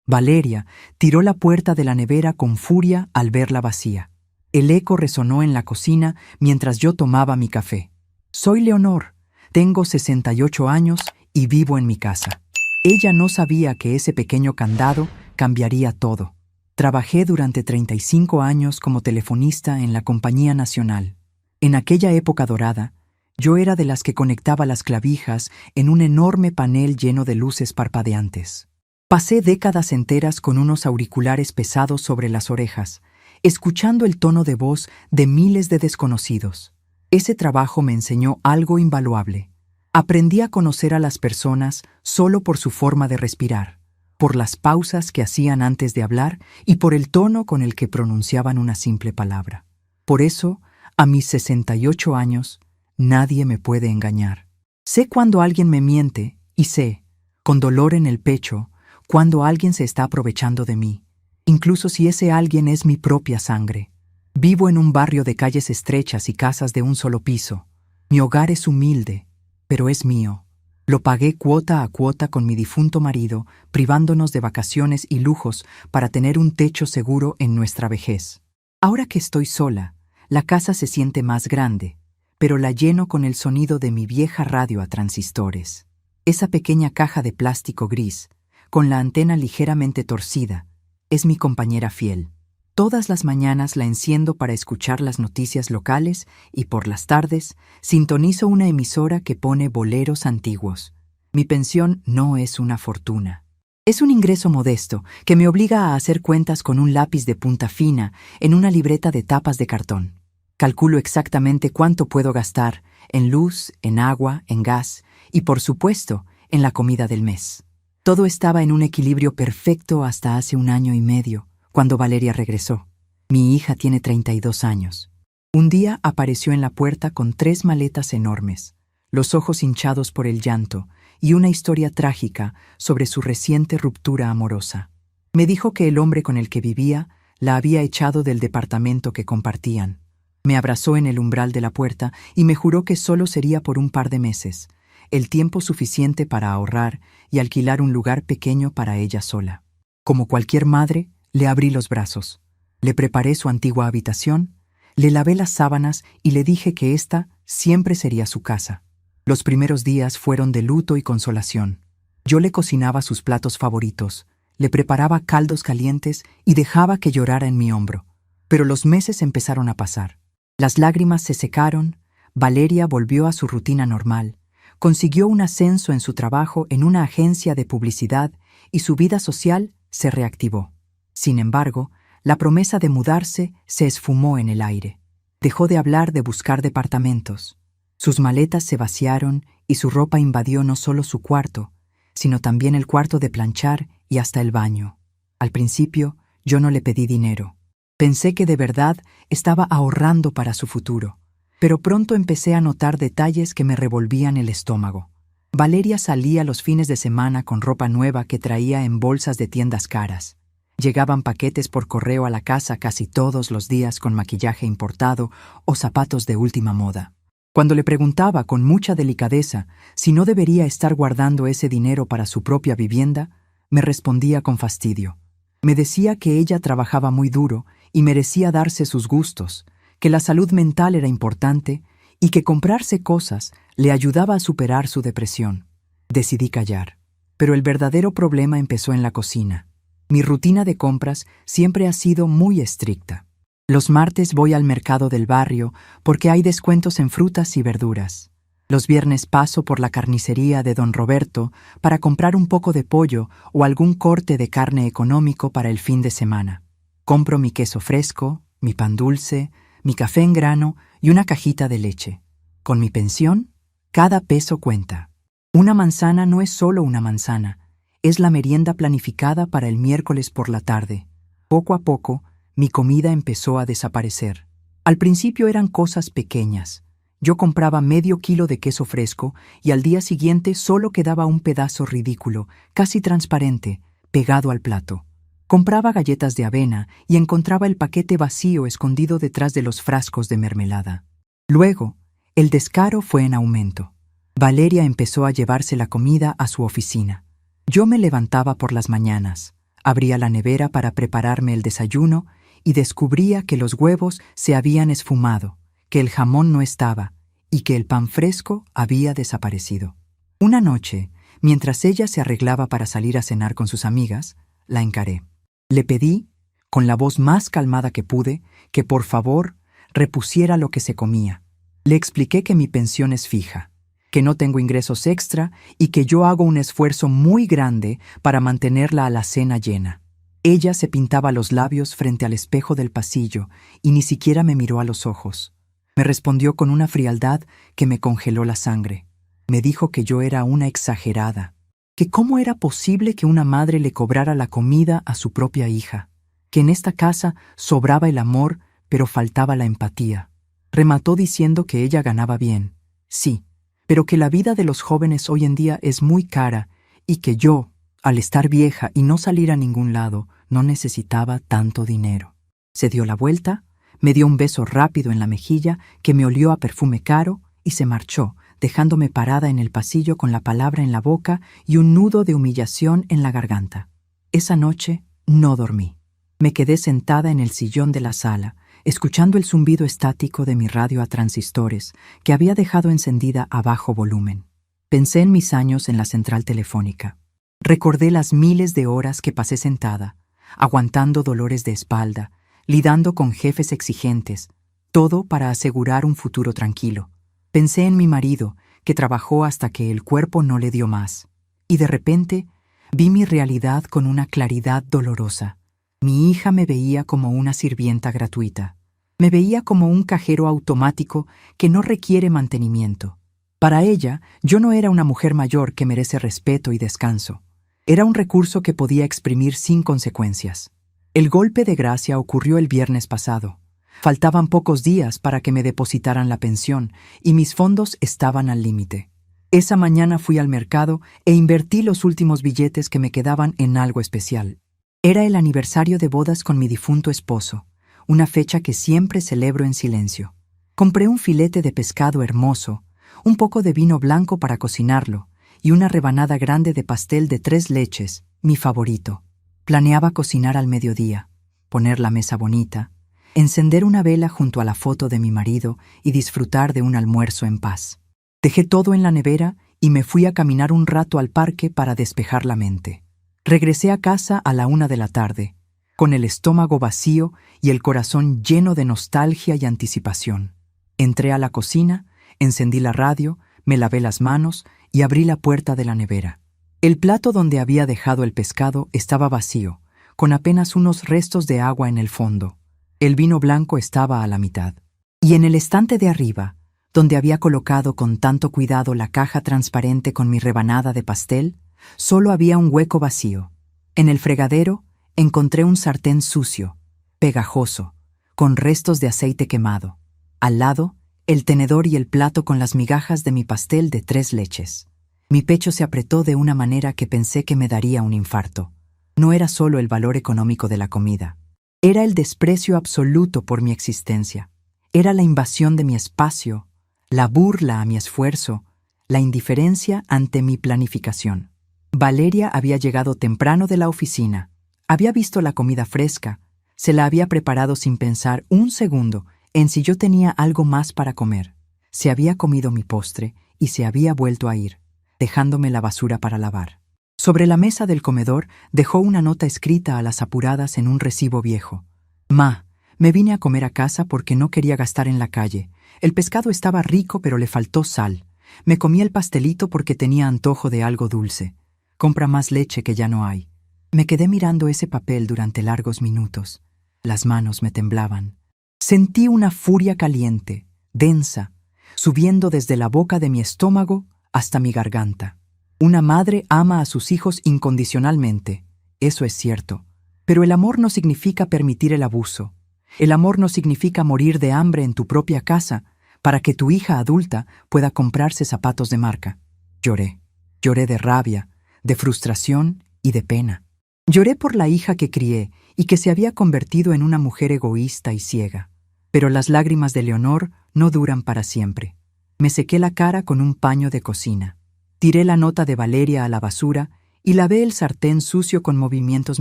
Valeria tiró la puerta de la nevera con furia al verla vacía. El eco resonó en la cocina mientras yo tomaba mi café. Soy Leonor, tengo 68 años y vivo en mi casa. Ella no sabía que ese pequeño candado cambiaría todo. Trabajé durante 35 años como telefonista en la Compañía Nacional. En aquella época dorada, yo era de las que conectaba las clavijas en un enorme panel lleno de luces parpadeantes. Pasé décadas enteras con unos auriculares pesados sobre las orejas, escuchando el tono de voz de miles de desconocidos. Ese trabajo me enseñó algo invaluable. Aprendí a conocer a las personas solo por su forma de respirar, por las pausas que hacían antes de hablar y por el tono con el que pronunciaban una simple palabra. Por eso, a mis 68 años, nadie me puede engañar. Sé cuando alguien me miente y sé, con dolor en el pecho, cuando alguien se está aprovechando de mí, incluso si ese alguien es mi propia sangre. Vivo en un barrio de calles estrechas y casas de un solo piso. Mi hogar es humilde, pero es mío. Lo pagué cuota a cuota con mi difunto marido, privándonos de vacaciones y lujos para tener un techo seguro en nuestra vejez. Ahora que estoy sola, la casa se siente más grande, pero la lleno con el sonido de mi vieja radio a transistores. Esa pequeña caja de plástico gris, con la antena ligeramente torcida, es mi compañera fiel. Todas las mañanas la enciendo para escuchar las noticias locales y por las tardes sintonizo una emisora que pone boleros antiguos. Mi pensión no es una fortuna. Es un ingreso modesto que me obliga a hacer cuentas con un lápiz de punta fina en una libreta de tapas de cartón. Calculo exactamente cuánto puedo gastar en luz, en agua, en gas y, por supuesto, en la comida del mes. Todo estaba en un equilibrio perfecto hasta hace 1 año y medio, cuando Valeria regresó. Mi hija tiene 32 años. Un día apareció en la puerta con 3 maletas enormes, los ojos hinchados por el llanto y una historia trágica sobre su reciente ruptura amorosa. Me dijo que el hombre con el que vivía la había echado del departamento que compartían. Me abrazó en el umbral de la puerta y me juró que solo sería por un par de meses, el tiempo suficiente para ahorrar y alquilar un lugar pequeño para ella sola. Como cualquier madre, le abrí los brazos. Le preparé su antigua habitación, le lavé las sábanas y le dije que esta siempre sería su casa. Los primeros días fueron de luto y consolación. Yo le cocinaba sus platos favoritos, le preparaba caldos calientes y dejaba que llorara en mi hombro. Pero los meses empezaron a pasar. Las lágrimas se secaron, Valeria volvió a su rutina normal, consiguió un ascenso en su trabajo en una agencia de publicidad y su vida social se reactivó. Sin embargo, la promesa de mudarse se esfumó en el aire. Dejó de hablar de buscar departamentos. Sus maletas se vaciaron y su ropa invadió no solo su cuarto, sino también el cuarto de planchar y hasta el baño. Al principio, yo no le pedí dinero. Pensé que de verdad estaba ahorrando para su futuro. Pero pronto empecé a notar detalles que me revolvían el estómago. Valeria salía los fines de semana con ropa nueva que traía en bolsas de tiendas caras. Llegaban paquetes por correo a la casa casi todos los días con maquillaje importado o zapatos de última moda. Cuando le preguntaba con mucha delicadeza si no debería estar guardando ese dinero para su propia vivienda, me respondía con fastidio. Me decía que ella trabajaba muy duro y merecía darse sus gustos, que la salud mental era importante y que comprarse cosas le ayudaba a superar su depresión. Decidí callar, pero el verdadero problema empezó en la cocina. Mi rutina de compras siempre ha sido muy estricta. Los martes voy al mercado del barrio porque hay descuentos en frutas y verduras. Los viernes paso por la carnicería de Don Roberto para comprar un poco de pollo o algún corte de carne económico para el fin de semana. Compro mi queso fresco, mi pan dulce, mi café en grano y una cajita de leche. Con mi pensión, cada peso cuenta. Una manzana no es solo una manzana, es la merienda planificada para el miércoles por la tarde. Poco a poco, mi comida empezó a desaparecer. Al principio eran cosas pequeñas. Yo compraba medio kilo de queso fresco y al día siguiente solo quedaba un pedazo ridículo, casi transparente, pegado al plato. Compraba galletas de avena y encontraba el paquete vacío escondido detrás de los frascos de mermelada. Luego, el descaro fue en aumento. Valeria empezó a llevarse la comida a su oficina. Yo me levantaba por las mañanas, Abría la nevera para prepararme el desayuno y descubría que los huevos se habían esfumado, que el jamón no estaba y que el pan fresco había desaparecido. Una noche, mientras ella se arreglaba para salir a cenar con sus amigas, la encaré. Le pedí, con la voz más calmada que pude, que por favor repusiera lo que se comía. Le expliqué que mi pensión es fija, que no tengo ingresos extra y que yo hago un esfuerzo muy grande para mantener la alacena llena. Ella se pintaba los labios frente al espejo del pasillo y ni siquiera me miró a los ojos. Me respondió con una frialdad que me congeló la sangre. Me dijo que yo era una exagerada, que cómo era posible que una madre le cobrara la comida a su propia hija, que en esta casa sobraba el amor pero faltaba la empatía. Remató diciendo que ella ganaba bien, sí, pero que la vida de los jóvenes hoy en día es muy cara y que yo, al estar vieja y no salir a ningún lado, no necesitaba tanto dinero. Se dio la vuelta, me dio un beso rápido en la mejilla que me olió a perfume caro y se marchó, dejándome parada en el pasillo con la palabra en la boca y un nudo de humillación en la garganta. Esa noche no dormí. Me quedé sentada en el sillón de la sala, escuchando el zumbido estático de mi radio a transistores que había dejado encendida a bajo volumen. Pensé en mis años en la central telefónica. Recordé las miles de horas que pasé sentada, aguantando dolores de espalda, lidando con jefes exigentes, todo para asegurar un futuro tranquilo. Pensé en mi marido, que trabajó hasta que el cuerpo no le dio más, y de repente vi mi realidad con una claridad dolorosa. Mi hija me veía como una sirvienta gratuita. Me veía como un cajero automático que no requiere mantenimiento. Para ella, yo no era una mujer mayor que merece respeto y descanso. Era un recurso que podía exprimir sin consecuencias. El golpe de gracia ocurrió el viernes pasado. Faltaban pocos días para que me depositaran la pensión y mis fondos estaban al límite. Esa mañana fui al mercado e invertí los últimos billetes que me quedaban en algo especial. Era el aniversario de bodas con mi difunto esposo, una fecha que siempre celebro en silencio. Compré un filete de pescado hermoso, un poco de vino blanco para cocinarlo y una rebanada grande de pastel de 3 leches, mi favorito. Planeaba cocinar al mediodía, poner la mesa bonita, encender una vela junto a la foto de mi marido y disfrutar de un almuerzo en paz. Dejé todo en la nevera y me fui a caminar un rato al parque para despejar la mente. Regresé a casa a la 1 de la tarde, con el estómago vacío y el corazón lleno de nostalgia y anticipación. Entré a la cocina, encendí la radio, me lavé las manos y abrí la puerta de la nevera. El plato donde había dejado el pescado estaba vacío, con apenas unos restos de agua en el fondo. El vino blanco estaba a la mitad. Y en el estante de arriba, donde había colocado con tanto cuidado la caja transparente con mi rebanada de pastel, solo había un hueco vacío. En el fregadero encontré un sartén sucio, pegajoso, con restos de aceite quemado. Al lado, el tenedor y el plato con las migajas de mi pastel de 3 leches. Mi pecho se apretó de una manera que pensé que me daría un infarto. No era solo el valor económico de la comida. Era el desprecio absoluto por mi existencia. Era la invasión de mi espacio, la burla a mi esfuerzo, la indiferencia ante mi planificación. Valeria había llegado temprano de la oficina. Había visto la comida fresca. Se la había preparado sin pensar un segundo en si yo tenía algo más para comer. Se había comido mi postre y se había vuelto a ir, dejándome la basura para lavar. Sobre la mesa del comedor dejó una nota escrita a las apuradas en un recibo viejo. «Ma, me vine a comer a casa porque no quería gastar en la calle. El pescado estaba rico pero le faltó sal. Me comí el pastelito porque tenía antojo de algo dulce. Compra más leche que ya no hay». Me quedé mirando ese papel durante largos minutos. Las manos me temblaban. Sentí una furia caliente, densa, subiendo desde la boca de mi estómago hasta mi garganta. Una madre ama a sus hijos incondicionalmente, eso es cierto. Pero el amor no significa permitir el abuso. El amor no significa morir de hambre en tu propia casa para que tu hija adulta pueda comprarse zapatos de marca. Lloré. Lloré de rabia, de frustración y de pena. Lloré por la hija que crié y que se había convertido en una mujer egoísta y ciega. Pero las lágrimas de Leonor no duran para siempre. Me sequé la cara con un paño de cocina. Tiré la nota de Valeria a la basura y lavé el sartén sucio con movimientos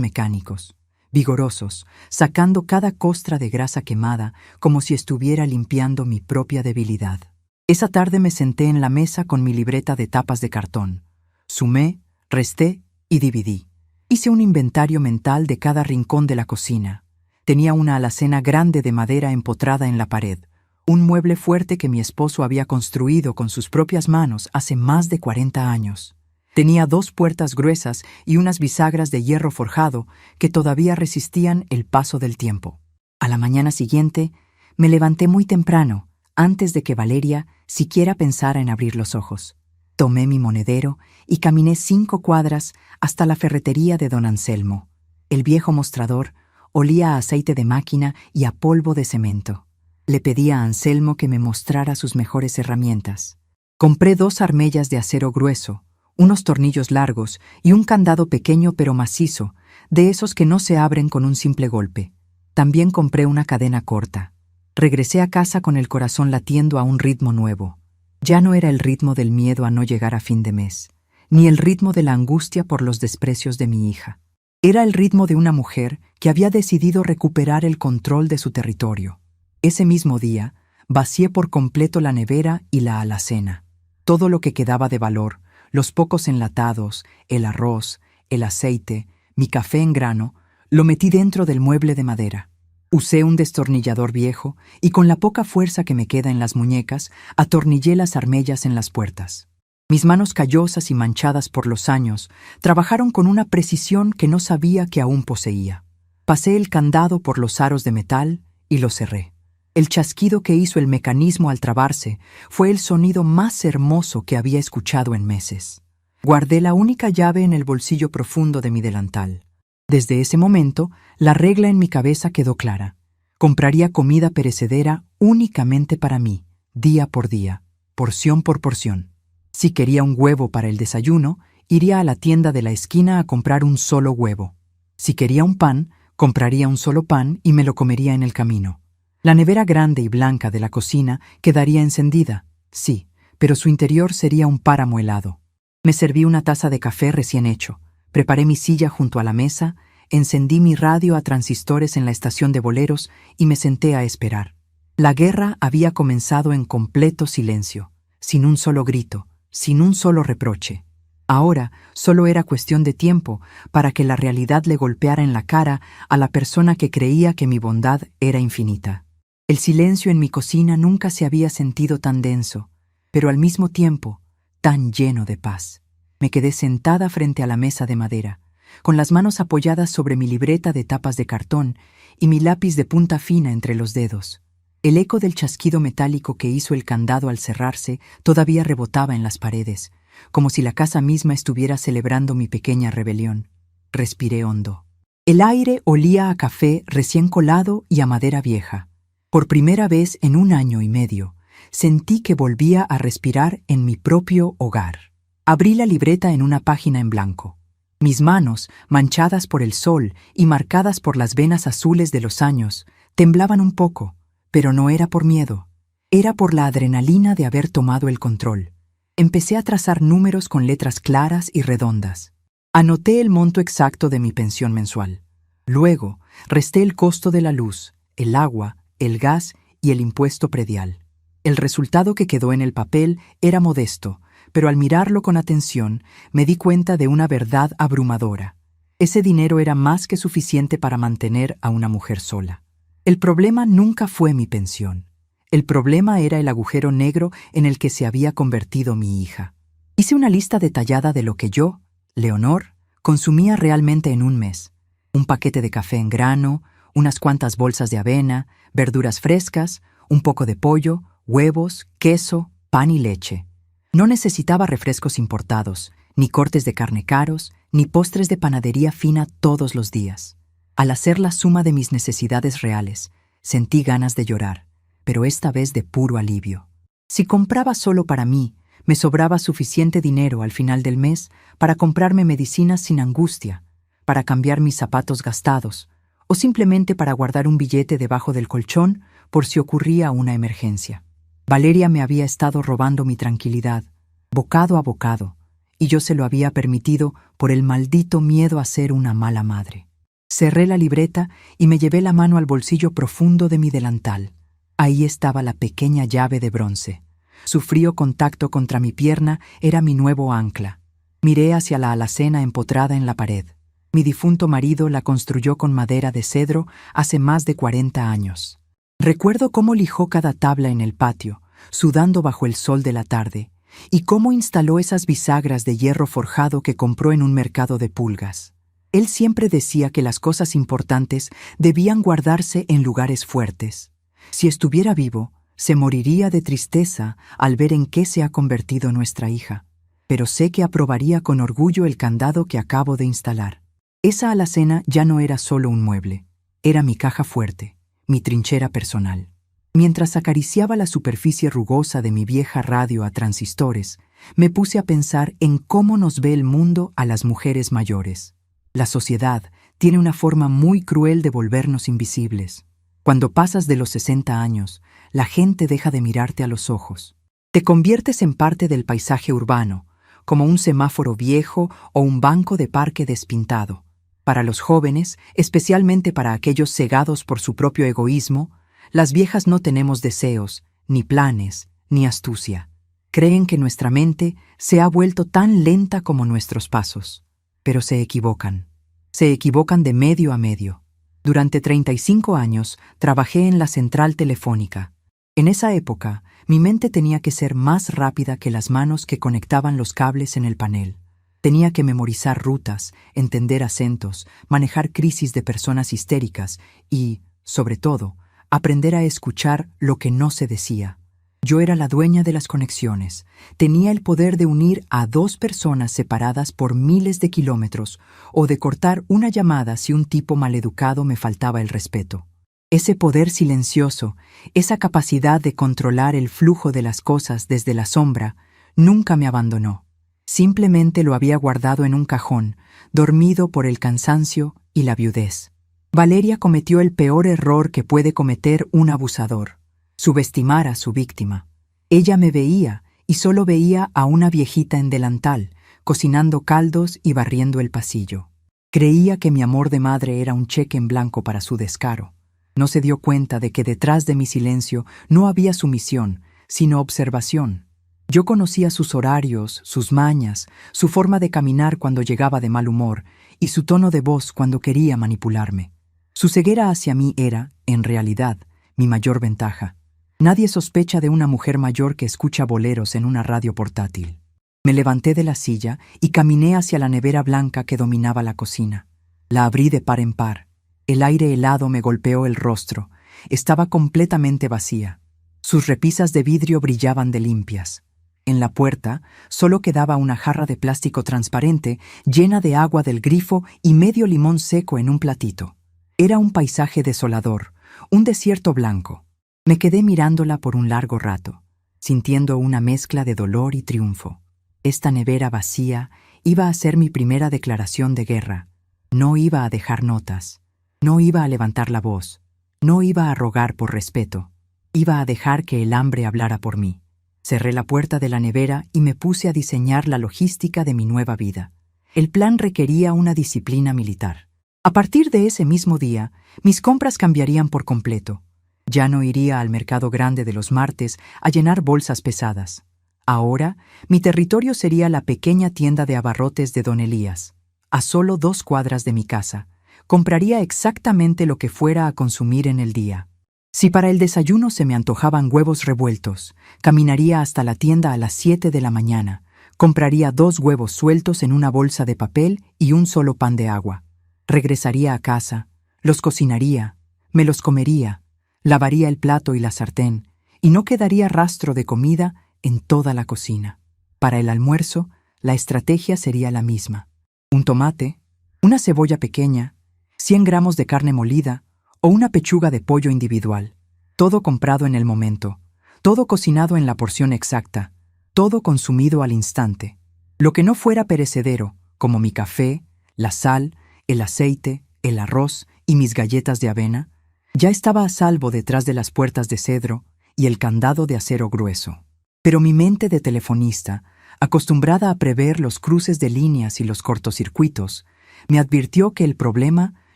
mecánicos, vigorosos, sacando cada costra de grasa quemada como si estuviera limpiando mi propia debilidad. Esa tarde me senté en la mesa con mi libreta de tapas de cartón. Sumé, resté y dividí. Hice un inventario mental de cada rincón de la cocina. Tenía una alacena grande de madera empotrada en la pared, un mueble fuerte que mi esposo había construido con sus propias manos hace más de 40 años. Tenía 2 puertas gruesas y unas bisagras de hierro forjado que todavía resistían el paso del tiempo. A la mañana siguiente, me levanté muy temprano, antes de que Valeria siquiera pensara en abrir los ojos. Tomé mi monedero y caminé 5 cuadras hasta la ferretería de don Anselmo. El viejo mostrador olía a aceite de máquina y a polvo de cemento. Le pedí a Anselmo que me mostrara sus mejores herramientas. Compré 2 armellas de acero grueso, unos tornillos largos y un candado pequeño pero macizo, de esos que no se abren con un simple golpe. También compré una cadena corta. Regresé a casa con el corazón latiendo a un ritmo nuevo. Ya no era el ritmo del miedo a no llegar a fin de mes, ni el ritmo de la angustia por los desprecios de mi hija. Era el ritmo de una mujer que había decidido recuperar el control de su territorio. Ese mismo día, vacié por completo la nevera y la alacena. Todo lo que quedaba de valor, los pocos enlatados, el arroz, el aceite, mi café en grano, lo metí dentro del mueble de madera. Usé un destornillador viejo y con la poca fuerza que me queda en las muñecas, atornillé las armellas en las puertas. Mis manos callosas y manchadas por los años trabajaron con una precisión que no sabía que aún poseía. Pasé el candado por los aros de metal y lo cerré. El chasquido que hizo el mecanismo al trabarse fue el sonido más hermoso que había escuchado en meses. Guardé la única llave en el bolsillo profundo de mi delantal. Desde ese momento, la regla en mi cabeza quedó clara. Compraría comida perecedera únicamente para mí, día por día, porción por porción. Si quería un huevo para el desayuno, iría a la tienda de la esquina a comprar un solo huevo. Si quería un pan, compraría un solo pan y me lo comería en el camino. La nevera grande y blanca de la cocina quedaría encendida, sí, pero su interior sería un páramo helado. Me serví una taza de café recién hecho. Preparé mi silla junto a la mesa, encendí mi radio a transistores en la estación de boleros y me senté a esperar. La guerra había comenzado en completo silencio, sin un solo grito, sin un solo reproche. Ahora solo era cuestión de tiempo para que la realidad le golpeara en la cara a la persona que creía que mi bondad era infinita. El silencio en mi cocina nunca se había sentido tan denso, pero al mismo tiempo tan lleno de paz. Me quedé sentada frente a la mesa de madera, con las manos apoyadas sobre mi libreta de tapas de cartón y mi lápiz de punta fina entre los dedos. El eco del chasquido metálico que hizo el candado al cerrarse todavía rebotaba en las paredes, como si la casa misma estuviera celebrando mi pequeña rebelión. Respiré hondo. El aire olía a café recién colado y a madera vieja. Por primera vez en 1 año y medio, sentí que volvía a respirar en mi propio hogar. Abrí la libreta en una página en blanco. Mis manos, manchadas por el sol y marcadas por las venas azules de los años, temblaban un poco, pero no era por miedo. Era por la adrenalina de haber tomado el control. Empecé a trazar números con letras claras y redondas. Anoté el monto exacto de mi pensión mensual. Luego, resté el costo de la luz, el agua, el gas y el impuesto predial. El resultado que quedó en el papel era modesto, pero al mirarlo con atención me di cuenta de una verdad abrumadora. Ese dinero era más que suficiente para mantener a una mujer sola. El problema nunca fue mi pensión. El problema era el agujero negro en el que se había convertido mi hija. Hice una lista detallada de lo que yo, Leonor, consumía realmente en un mes. Un paquete de café en grano, unas cuantas bolsas de avena, verduras frescas, un poco de pollo, huevos, queso, pan y leche. No necesitaba refrescos importados, ni cortes de carne caros, ni postres de panadería fina todos los días. Al hacer la suma de mis necesidades reales, sentí ganas de llorar, pero esta vez de puro alivio. Si compraba solo para mí, me sobraba suficiente dinero al final del mes para comprarme medicinas sin angustia, para cambiar mis zapatos gastados, o simplemente para guardar un billete debajo del colchón por si ocurría una emergencia. Valeria me había estado robando mi tranquilidad, bocado a bocado, y yo se lo había permitido por el maldito miedo a ser una mala madre. Cerré la libreta y me llevé la mano al bolsillo profundo de mi delantal. Ahí estaba la pequeña llave de bronce. Su frío contacto contra mi pierna era mi nuevo ancla. Miré hacia la alacena empotrada en la pared. Mi difunto marido la construyó con madera de cedro hace más de 40 años. Recuerdo cómo lijó cada tabla en el patio, sudando bajo el sol de la tarde, y cómo instaló esas bisagras de hierro forjado que compró en un mercado de pulgas. Él siempre decía que las cosas importantes debían guardarse en lugares fuertes. Si estuviera vivo, se moriría de tristeza al ver en qué se ha convertido nuestra hija, pero sé que aprobaría con orgullo el candado que acabo de instalar. Esa alacena ya no era solo un mueble, era mi caja fuerte, mi trinchera personal. Mientras acariciaba la superficie rugosa de mi vieja radio a transistores, me puse a pensar en cómo nos ve el mundo a las mujeres mayores. La sociedad tiene una forma muy cruel de volvernos invisibles. Cuando pasas de los 60 años, la gente deja de mirarte a los ojos. Te conviertes en parte del paisaje urbano, como un semáforo viejo o un banco de parque despintado. Para los jóvenes, especialmente para aquellos cegados por su propio egoísmo, las viejas no tenemos deseos, ni planes, ni astucia. Creen que nuestra mente se ha vuelto tan lenta como nuestros pasos. Pero se equivocan. Se equivocan de medio a medio. Durante 35 años trabajé en la central telefónica. En esa época, mi mente tenía que ser más rápida que las manos que conectaban los cables en el panel. Tenía que memorizar rutas, entender acentos, manejar crisis de personas histéricas y, sobre todo, aprender a escuchar lo que no se decía. Yo era la dueña de las conexiones. Tenía el poder de unir a dos personas separadas por miles de kilómetros o de cortar una llamada si un tipo maleducado me faltaba el respeto. Ese poder silencioso, esa capacidad de controlar el flujo de las cosas desde la sombra, nunca me abandonó. Simplemente lo había guardado en un cajón, dormido por el cansancio y la viudez. Valeria cometió el peor error que puede cometer un abusador: subestimar a su víctima. Ella me veía y solo veía a una viejita en delantal, cocinando caldos y barriendo el pasillo. Creía que mi amor de madre era un cheque en blanco para su descaro. No se dio cuenta de que detrás de mi silencio no había sumisión, sino observación. Yo conocía sus horarios, sus mañas, su forma de caminar cuando llegaba de mal humor y su tono de voz cuando quería manipularme. Su ceguera hacia mí era, en realidad, mi mayor ventaja. Nadie sospecha de una mujer mayor que escucha boleros en una radio portátil. Me levanté de la silla y caminé hacia la nevera blanca que dominaba la cocina. La abrí de par en par. El aire helado me golpeó el rostro. Estaba completamente vacía. Sus repisas de vidrio brillaban de limpias. En la puerta solo quedaba una jarra de plástico transparente llena de agua del grifo y medio limón seco en un platito. Era un paisaje desolador, un desierto blanco. Me quedé mirándola por un largo rato, sintiendo una mezcla de dolor y triunfo. Esta nevera vacía iba a ser mi primera declaración de guerra. No iba a dejar notas. No iba a levantar la voz. No iba a rogar por respeto. Iba a dejar que el hambre hablara por mí. Cerré la puerta de la nevera y me puse a diseñar la logística de mi nueva vida. El plan requería una disciplina militar. A partir de ese mismo día, mis compras cambiarían por completo. Ya no iría al mercado grande de los martes a llenar bolsas pesadas. Ahora, mi territorio sería la pequeña tienda de abarrotes de Don Elías, a solo 2 cuadras de mi casa. Compraría exactamente lo que fuera a consumir en el día. Si para el desayuno se me antojaban huevos revueltos, caminaría hasta la tienda a las 7 de la mañana, compraría 2 huevos sueltos en una bolsa de papel y un solo pan de agua. Regresaría a casa, los cocinaría, me los comería, lavaría el plato y la sartén, y no quedaría rastro de comida en toda la cocina. Para el almuerzo, la estrategia sería la misma. Un tomate, una cebolla pequeña, 100 gramos de carne molida o una pechuga de pollo individual. Todo comprado en el momento, todo cocinado en la porción exacta, todo consumido al instante. Lo que no fuera perecedero, como mi café, la sal, el aceite, el arroz y mis galletas de avena, ya estaba a salvo detrás de las puertas de cedro y el candado de acero grueso. Pero mi mente de telefonista Acostumbrada a prever los cruces de líneas y los cortocircuitos, me advirtió que el problema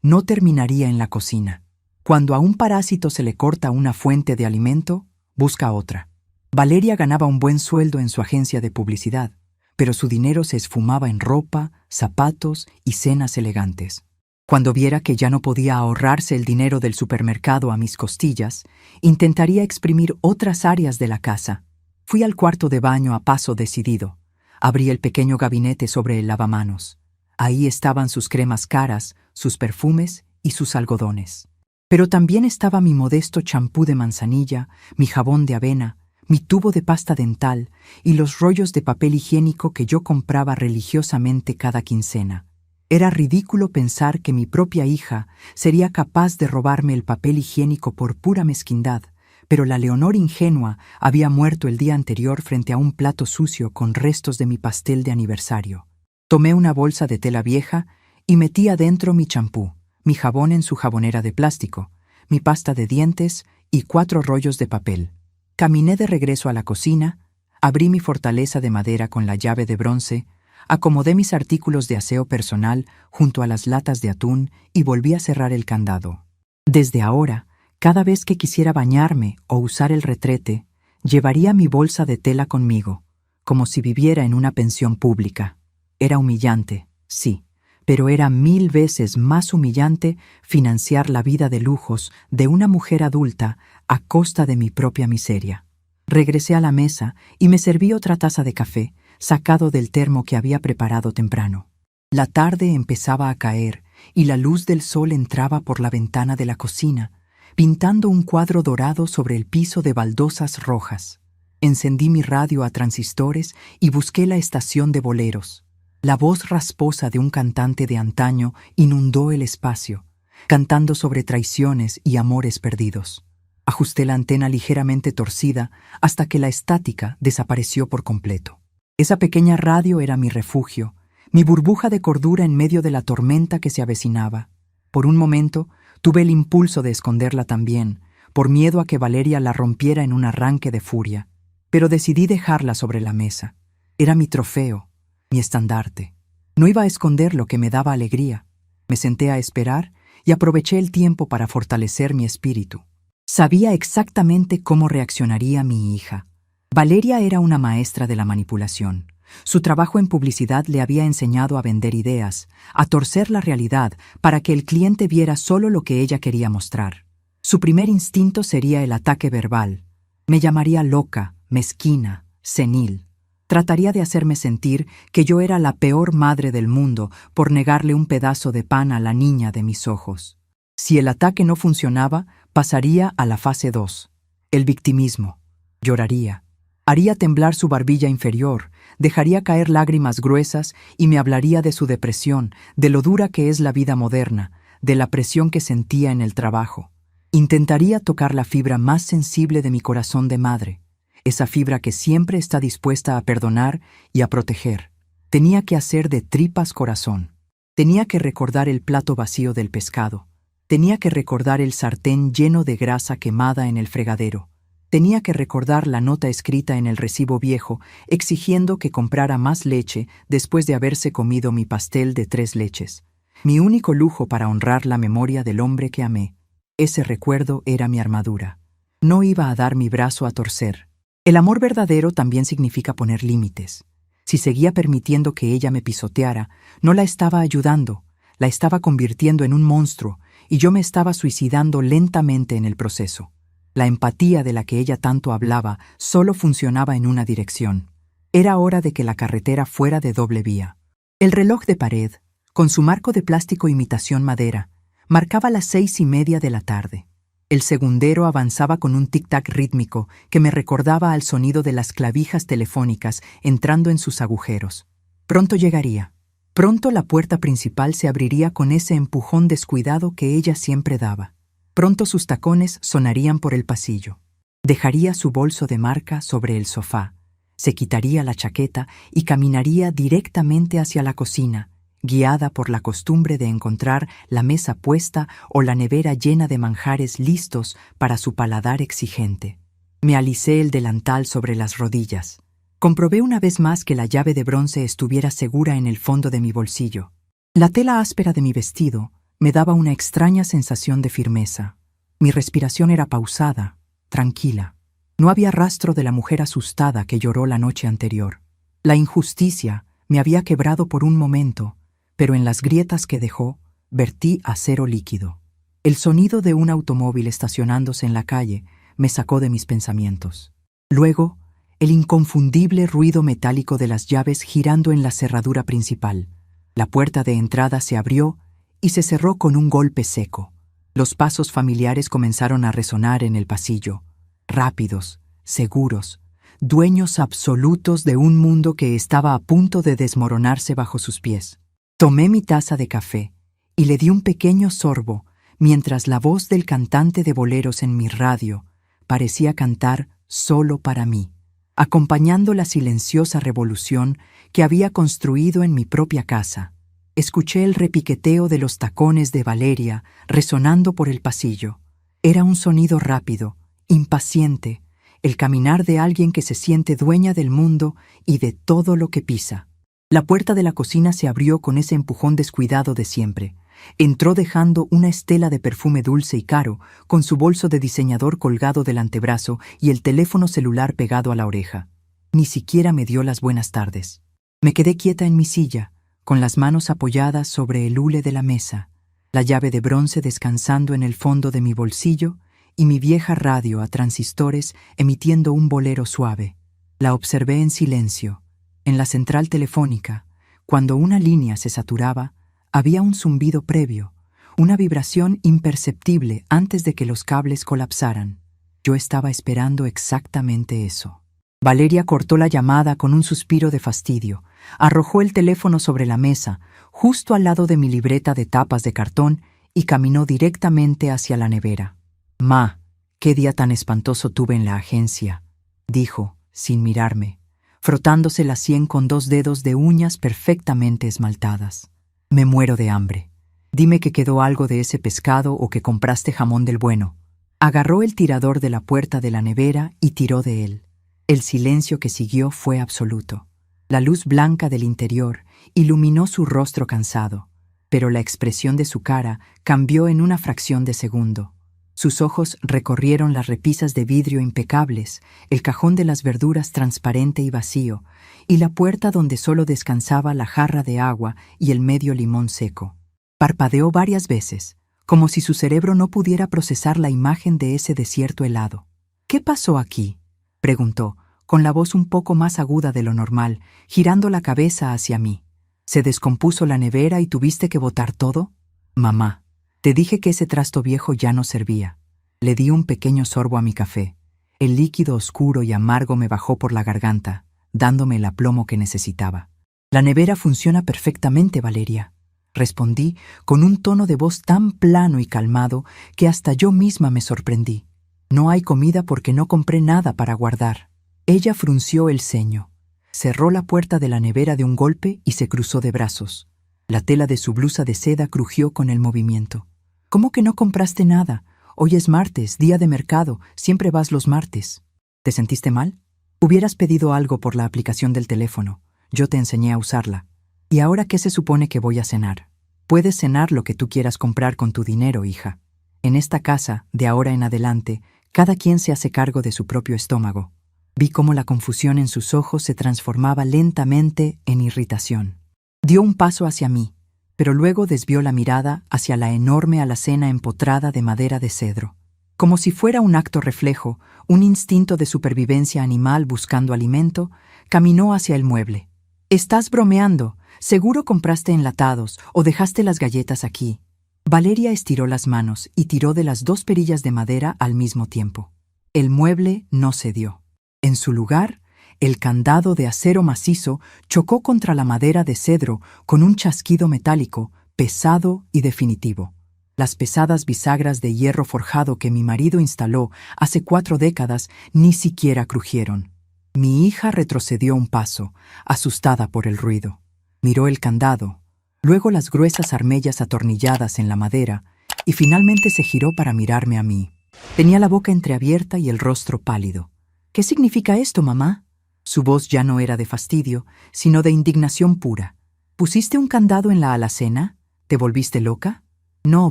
no terminaría en la cocina. Cuando a un parásito se le corta una fuente de alimento, busca otra. Valeria ganaba un buen sueldo en su agencia de publicidad, pero su dinero se esfumaba en ropa, zapatos y cenas elegantes. Cuando viera que ya no podía ahorrarse el dinero del supermercado a mis costillas, intentaría exprimir otras áreas de la casa. Fui al cuarto de baño a paso decidido. Abrí el pequeño gabinete sobre el lavamanos. Ahí estaban sus cremas caras, sus perfumes y sus algodones. Pero también estaba mi modesto champú de manzanilla, mi jabón de avena, mi tubo de pasta dental y los rollos de papel higiénico que yo compraba religiosamente cada quincena. Era ridículo pensar que mi propia hija sería capaz de robarme el papel higiénico por pura mezquindad, pero la Leonor ingenua había muerto el día anterior frente a un plato sucio con restos de mi pastel de aniversario. Tomé una bolsa de tela vieja y metí adentro mi champú, mi jabón en su jabonera de plástico, mi pasta de dientes y 4 rollos de papel. Caminé de regreso a la cocina, abrí mi fortaleza de madera con la llave de bronce, acomodé mis artículos de aseo personal junto a las latas de atún y volví a cerrar el candado. Desde ahora, cada vez que quisiera bañarme o usar el retrete, llevaría mi bolsa de tela conmigo, como si viviera en una pensión pública. Era humillante, sí, pero era 1000 veces más humillante financiar la vida de lujos de una mujer adulta a costa de mi propia miseria. Regresé a la mesa y me serví otra taza de café, sacado del termo que había preparado temprano. La tarde empezaba a caer y la luz del sol entraba por la ventana de la cocina, pintando un cuadro dorado sobre el piso de baldosas rojas. Encendí mi radio a transistores y busqué la estación de boleros. La voz rasposa de un cantante de antaño inundó el espacio, cantando sobre traiciones y amores perdidos. Ajusté la antena ligeramente torcida hasta que la estática desapareció por completo. Esa pequeña radio era mi refugio, mi burbuja de cordura en medio de la tormenta que se avecinaba. Por un momento, tuve el impulso de esconderla también, por miedo a que Valeria la rompiera en un arranque de furia. Pero decidí dejarla sobre la mesa. Era mi trofeo, mi estandarte. No iba a esconder lo que me daba alegría. Me senté a esperar y aproveché el tiempo para fortalecer mi espíritu. Sabía exactamente cómo reaccionaría mi hija. Valeria era una maestra de la manipulación. Su trabajo en publicidad le había enseñado a vender ideas, a torcer la realidad para que el cliente viera solo lo que ella quería mostrar. Su primer instinto sería el ataque verbal. Me llamaría loca, mezquina, senil. Trataría de hacerme sentir que yo era la peor madre del mundo por negarle un pedazo de pan a la niña de mis ojos. Si el ataque no funcionaba, pasaría a la fase 2, el victimismo. Lloraría. Haría temblar su barbilla inferior, dejaría caer lágrimas gruesas y me hablaría de su depresión, de lo dura que es la vida moderna, de la presión que sentía en el trabajo. Intentaría tocar la fibra más sensible de mi corazón de madre, esa fibra que siempre está dispuesta a perdonar y a proteger. Tenía que hacer de tripas corazón. Tenía que recordar el plato vacío del pescado. Tenía que recordar el sartén lleno de grasa quemada en el fregadero. Tenía que recordar la nota escrita en el recibo viejo exigiendo que comprara más leche después de haberse comido mi pastel de 3 leches. Mi único lujo para honrar la memoria del hombre que amé. Ese recuerdo era mi armadura. No iba a dar mi brazo a torcer. El amor verdadero también significa poner límites. Si seguía permitiendo que ella me pisoteara, no la estaba ayudando, la estaba convirtiendo en un monstruo y yo me estaba suicidando lentamente en el proceso. La empatía de la que ella tanto hablaba solo funcionaba en una dirección. Era hora de que la carretera fuera de doble vía. El reloj de pared, con su marco de plástico imitación madera, marcaba las 6:30 de la tarde. El segundero avanzaba con un tic-tac rítmico que me recordaba al sonido de las clavijas telefónicas entrando en sus agujeros. Pronto llegaría. Pronto la puerta principal se abriría con ese empujón descuidado que ella siempre daba. Pronto sus tacones sonarían por el pasillo. Dejaría su bolso de marca sobre el sofá, se quitaría la chaqueta y caminaría directamente hacia la cocina, guiada por la costumbre de encontrar la mesa puesta o la nevera llena de manjares listos para su paladar exigente. Me alicé el delantal sobre las rodillas. Comprobé una vez más que la llave de bronce estuviera segura en el fondo de mi bolsillo. La tela áspera de mi vestido me daba una extraña sensación de firmeza. Mi respiración era pausada, tranquila. No había rastro de la mujer asustada que lloró la noche anterior. La injusticia me había quebrado por un momento, pero en las grietas que dejó, vertí acero líquido. El sonido de un automóvil estacionándose en la calle me sacó de mis pensamientos. Luego, el inconfundible ruido metálico de las llaves girando en la cerradura principal. La puerta de entrada se abrió y se cerró con un golpe seco. Los pasos familiares comenzaron a resonar en el pasillo, rápidos, seguros, dueños absolutos de un mundo que estaba a punto de desmoronarse bajo sus pies. Tomé mi taza de café y le di un pequeño sorbo mientras la voz del cantante de boleros en mi radio parecía cantar solo para mí, acompañando la silenciosa revolución que había construido en mi propia casa. Escuché el repiqueteo de los tacones de Valeria resonando por el pasillo. Era un sonido rápido, impaciente, el caminar de alguien que se siente dueña del mundo y de todo lo que pisa. La puerta de la cocina se abrió con ese empujón descuidado de siempre. Entró dejando una estela de perfume dulce y caro, con su bolso de diseñador colgado del antebrazo y el teléfono celular pegado a la oreja. Ni siquiera me dio las buenas tardes. Me quedé quieta en mi silla, con las manos apoyadas sobre el hule de la mesa, la llave de bronce descansando en el fondo de mi bolsillo y mi vieja radio a transistores emitiendo un bolero suave. La observé en silencio. En la central telefónica, cuando una línea se saturaba, había un zumbido previo, una vibración imperceptible antes de que los cables colapsaran. Yo estaba esperando exactamente eso. Valeria cortó la llamada con un suspiro de fastidio. Arrojó el teléfono sobre la mesa, justo al lado de mi libreta de tapas de cartón, y caminó directamente hacia la nevera. «Ma, qué día tan espantoso tuve en la agencia», dijo, sin mirarme, frotándose la sien con 2 dedos de uñas perfectamente esmaltadas. «Me muero de hambre. Dime que quedó algo de ese pescado o que compraste jamón del bueno». Agarró el tirador de la puerta de la nevera y tiró de él. El silencio que siguió fue absoluto. La luz blanca del interior iluminó su rostro cansado, pero la expresión de su cara cambió en una fracción de segundo. Sus ojos recorrieron las repisas de vidrio impecables, el cajón de las verduras transparente y vacío, y la puerta donde solo descansaba la jarra de agua y el medio limón seco. Parpadeó varias veces, como si su cerebro no pudiera procesar la imagen de ese desierto helado. «¿Qué pasó aquí?», preguntó, con la voz un poco más aguda de lo normal, girando la cabeza hacia mí. «¿Se descompuso la nevera y tuviste que botar todo?» «Mamá, te dije que ese trasto viejo ya no servía». Le di un pequeño sorbo a mi café. El líquido oscuro y amargo me bajó por la garganta, dándome el aplomo que necesitaba. «La nevera funciona perfectamente, Valeria», respondí con un tono de voz tan plano y calmado que hasta yo misma me sorprendí. «No hay comida porque no compré nada para guardar». Ella frunció el ceño, cerró la puerta de la nevera de un golpe y se cruzó de brazos. La tela de su blusa de seda crujió con el movimiento. «¿Cómo que no compraste nada? Hoy es martes, día de mercado, siempre vas los martes». «¿Te sentiste mal? Hubieras pedido algo por la aplicación del teléfono. Yo te enseñé a usarla. ¿Y ahora qué se supone que voy a cenar?» «Puedes cenar lo que tú quieras comprar con tu dinero, hija. En esta casa, de ahora en adelante, cada quien se hace cargo de su propio estómago». Vi cómo la confusión en sus ojos se transformaba lentamente en irritación. Dio un paso hacia mí, pero luego desvió la mirada hacia la enorme alacena empotrada de madera de cedro. Como si fuera un acto reflejo, un instinto de supervivencia animal buscando alimento, caminó hacia el mueble. «Estás bromeando. Seguro compraste enlatados o dejaste las galletas aquí». Valeria estiró las manos y tiró de las 2 perillas de madera al mismo tiempo. El mueble no cedió. En su lugar, el candado de acero macizo chocó contra la madera de cedro con un chasquido metálico, pesado y definitivo. Las pesadas bisagras de hierro forjado que mi marido instaló hace 4 décadas ni siquiera crujieron. Mi hija retrocedió un paso, asustada por el ruido. Miró el candado, luego las gruesas armellas atornilladas en la madera, y finalmente se giró para mirarme a mí. Tenía la boca entreabierta y el rostro pálido. «¿Qué significa esto, mamá?», Su voz ya no era de fastidio, sino de indignación pura. ¿Pusiste un candado en la alacena? ¿Te volviste loca? No,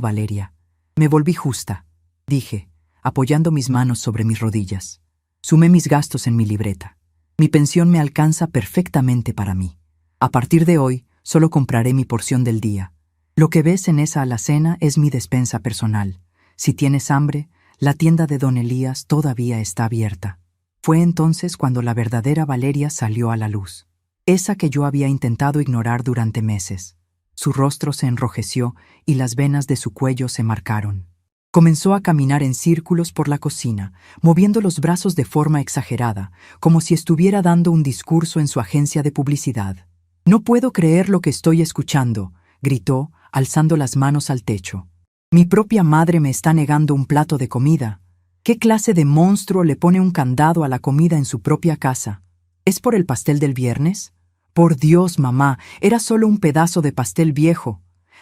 Valeria. Me volví justa, dije, apoyando mis manos sobre mis rodillas. Sumé mis gastos en mi libreta. Mi pensión me alcanza perfectamente para mí. A partir de hoy, solo compraré mi porción del día. Lo que ves en esa alacena es mi despensa personal. Si tienes hambre, la tienda de don Elías todavía está abierta. Fue entonces cuando la verdadera Valeria salió a la luz. Esa que yo había intentado ignorar durante meses. Su rostro se enrojeció y las venas de su cuello se marcaron. Comenzó a caminar en círculos por la cocina, moviendo los brazos de forma exagerada, como si estuviera dando un discurso en su agencia de publicidad. «No puedo creer lo que estoy escuchando», gritó, alzando las manos al techo. «Mi propia madre me está negando un plato de comida. ¿Qué clase de monstruo le pone un candado a la comida en su propia casa? ¿Es por el pastel del viernes? Por Dios, mamá, era solo un pedazo de pastel viejo.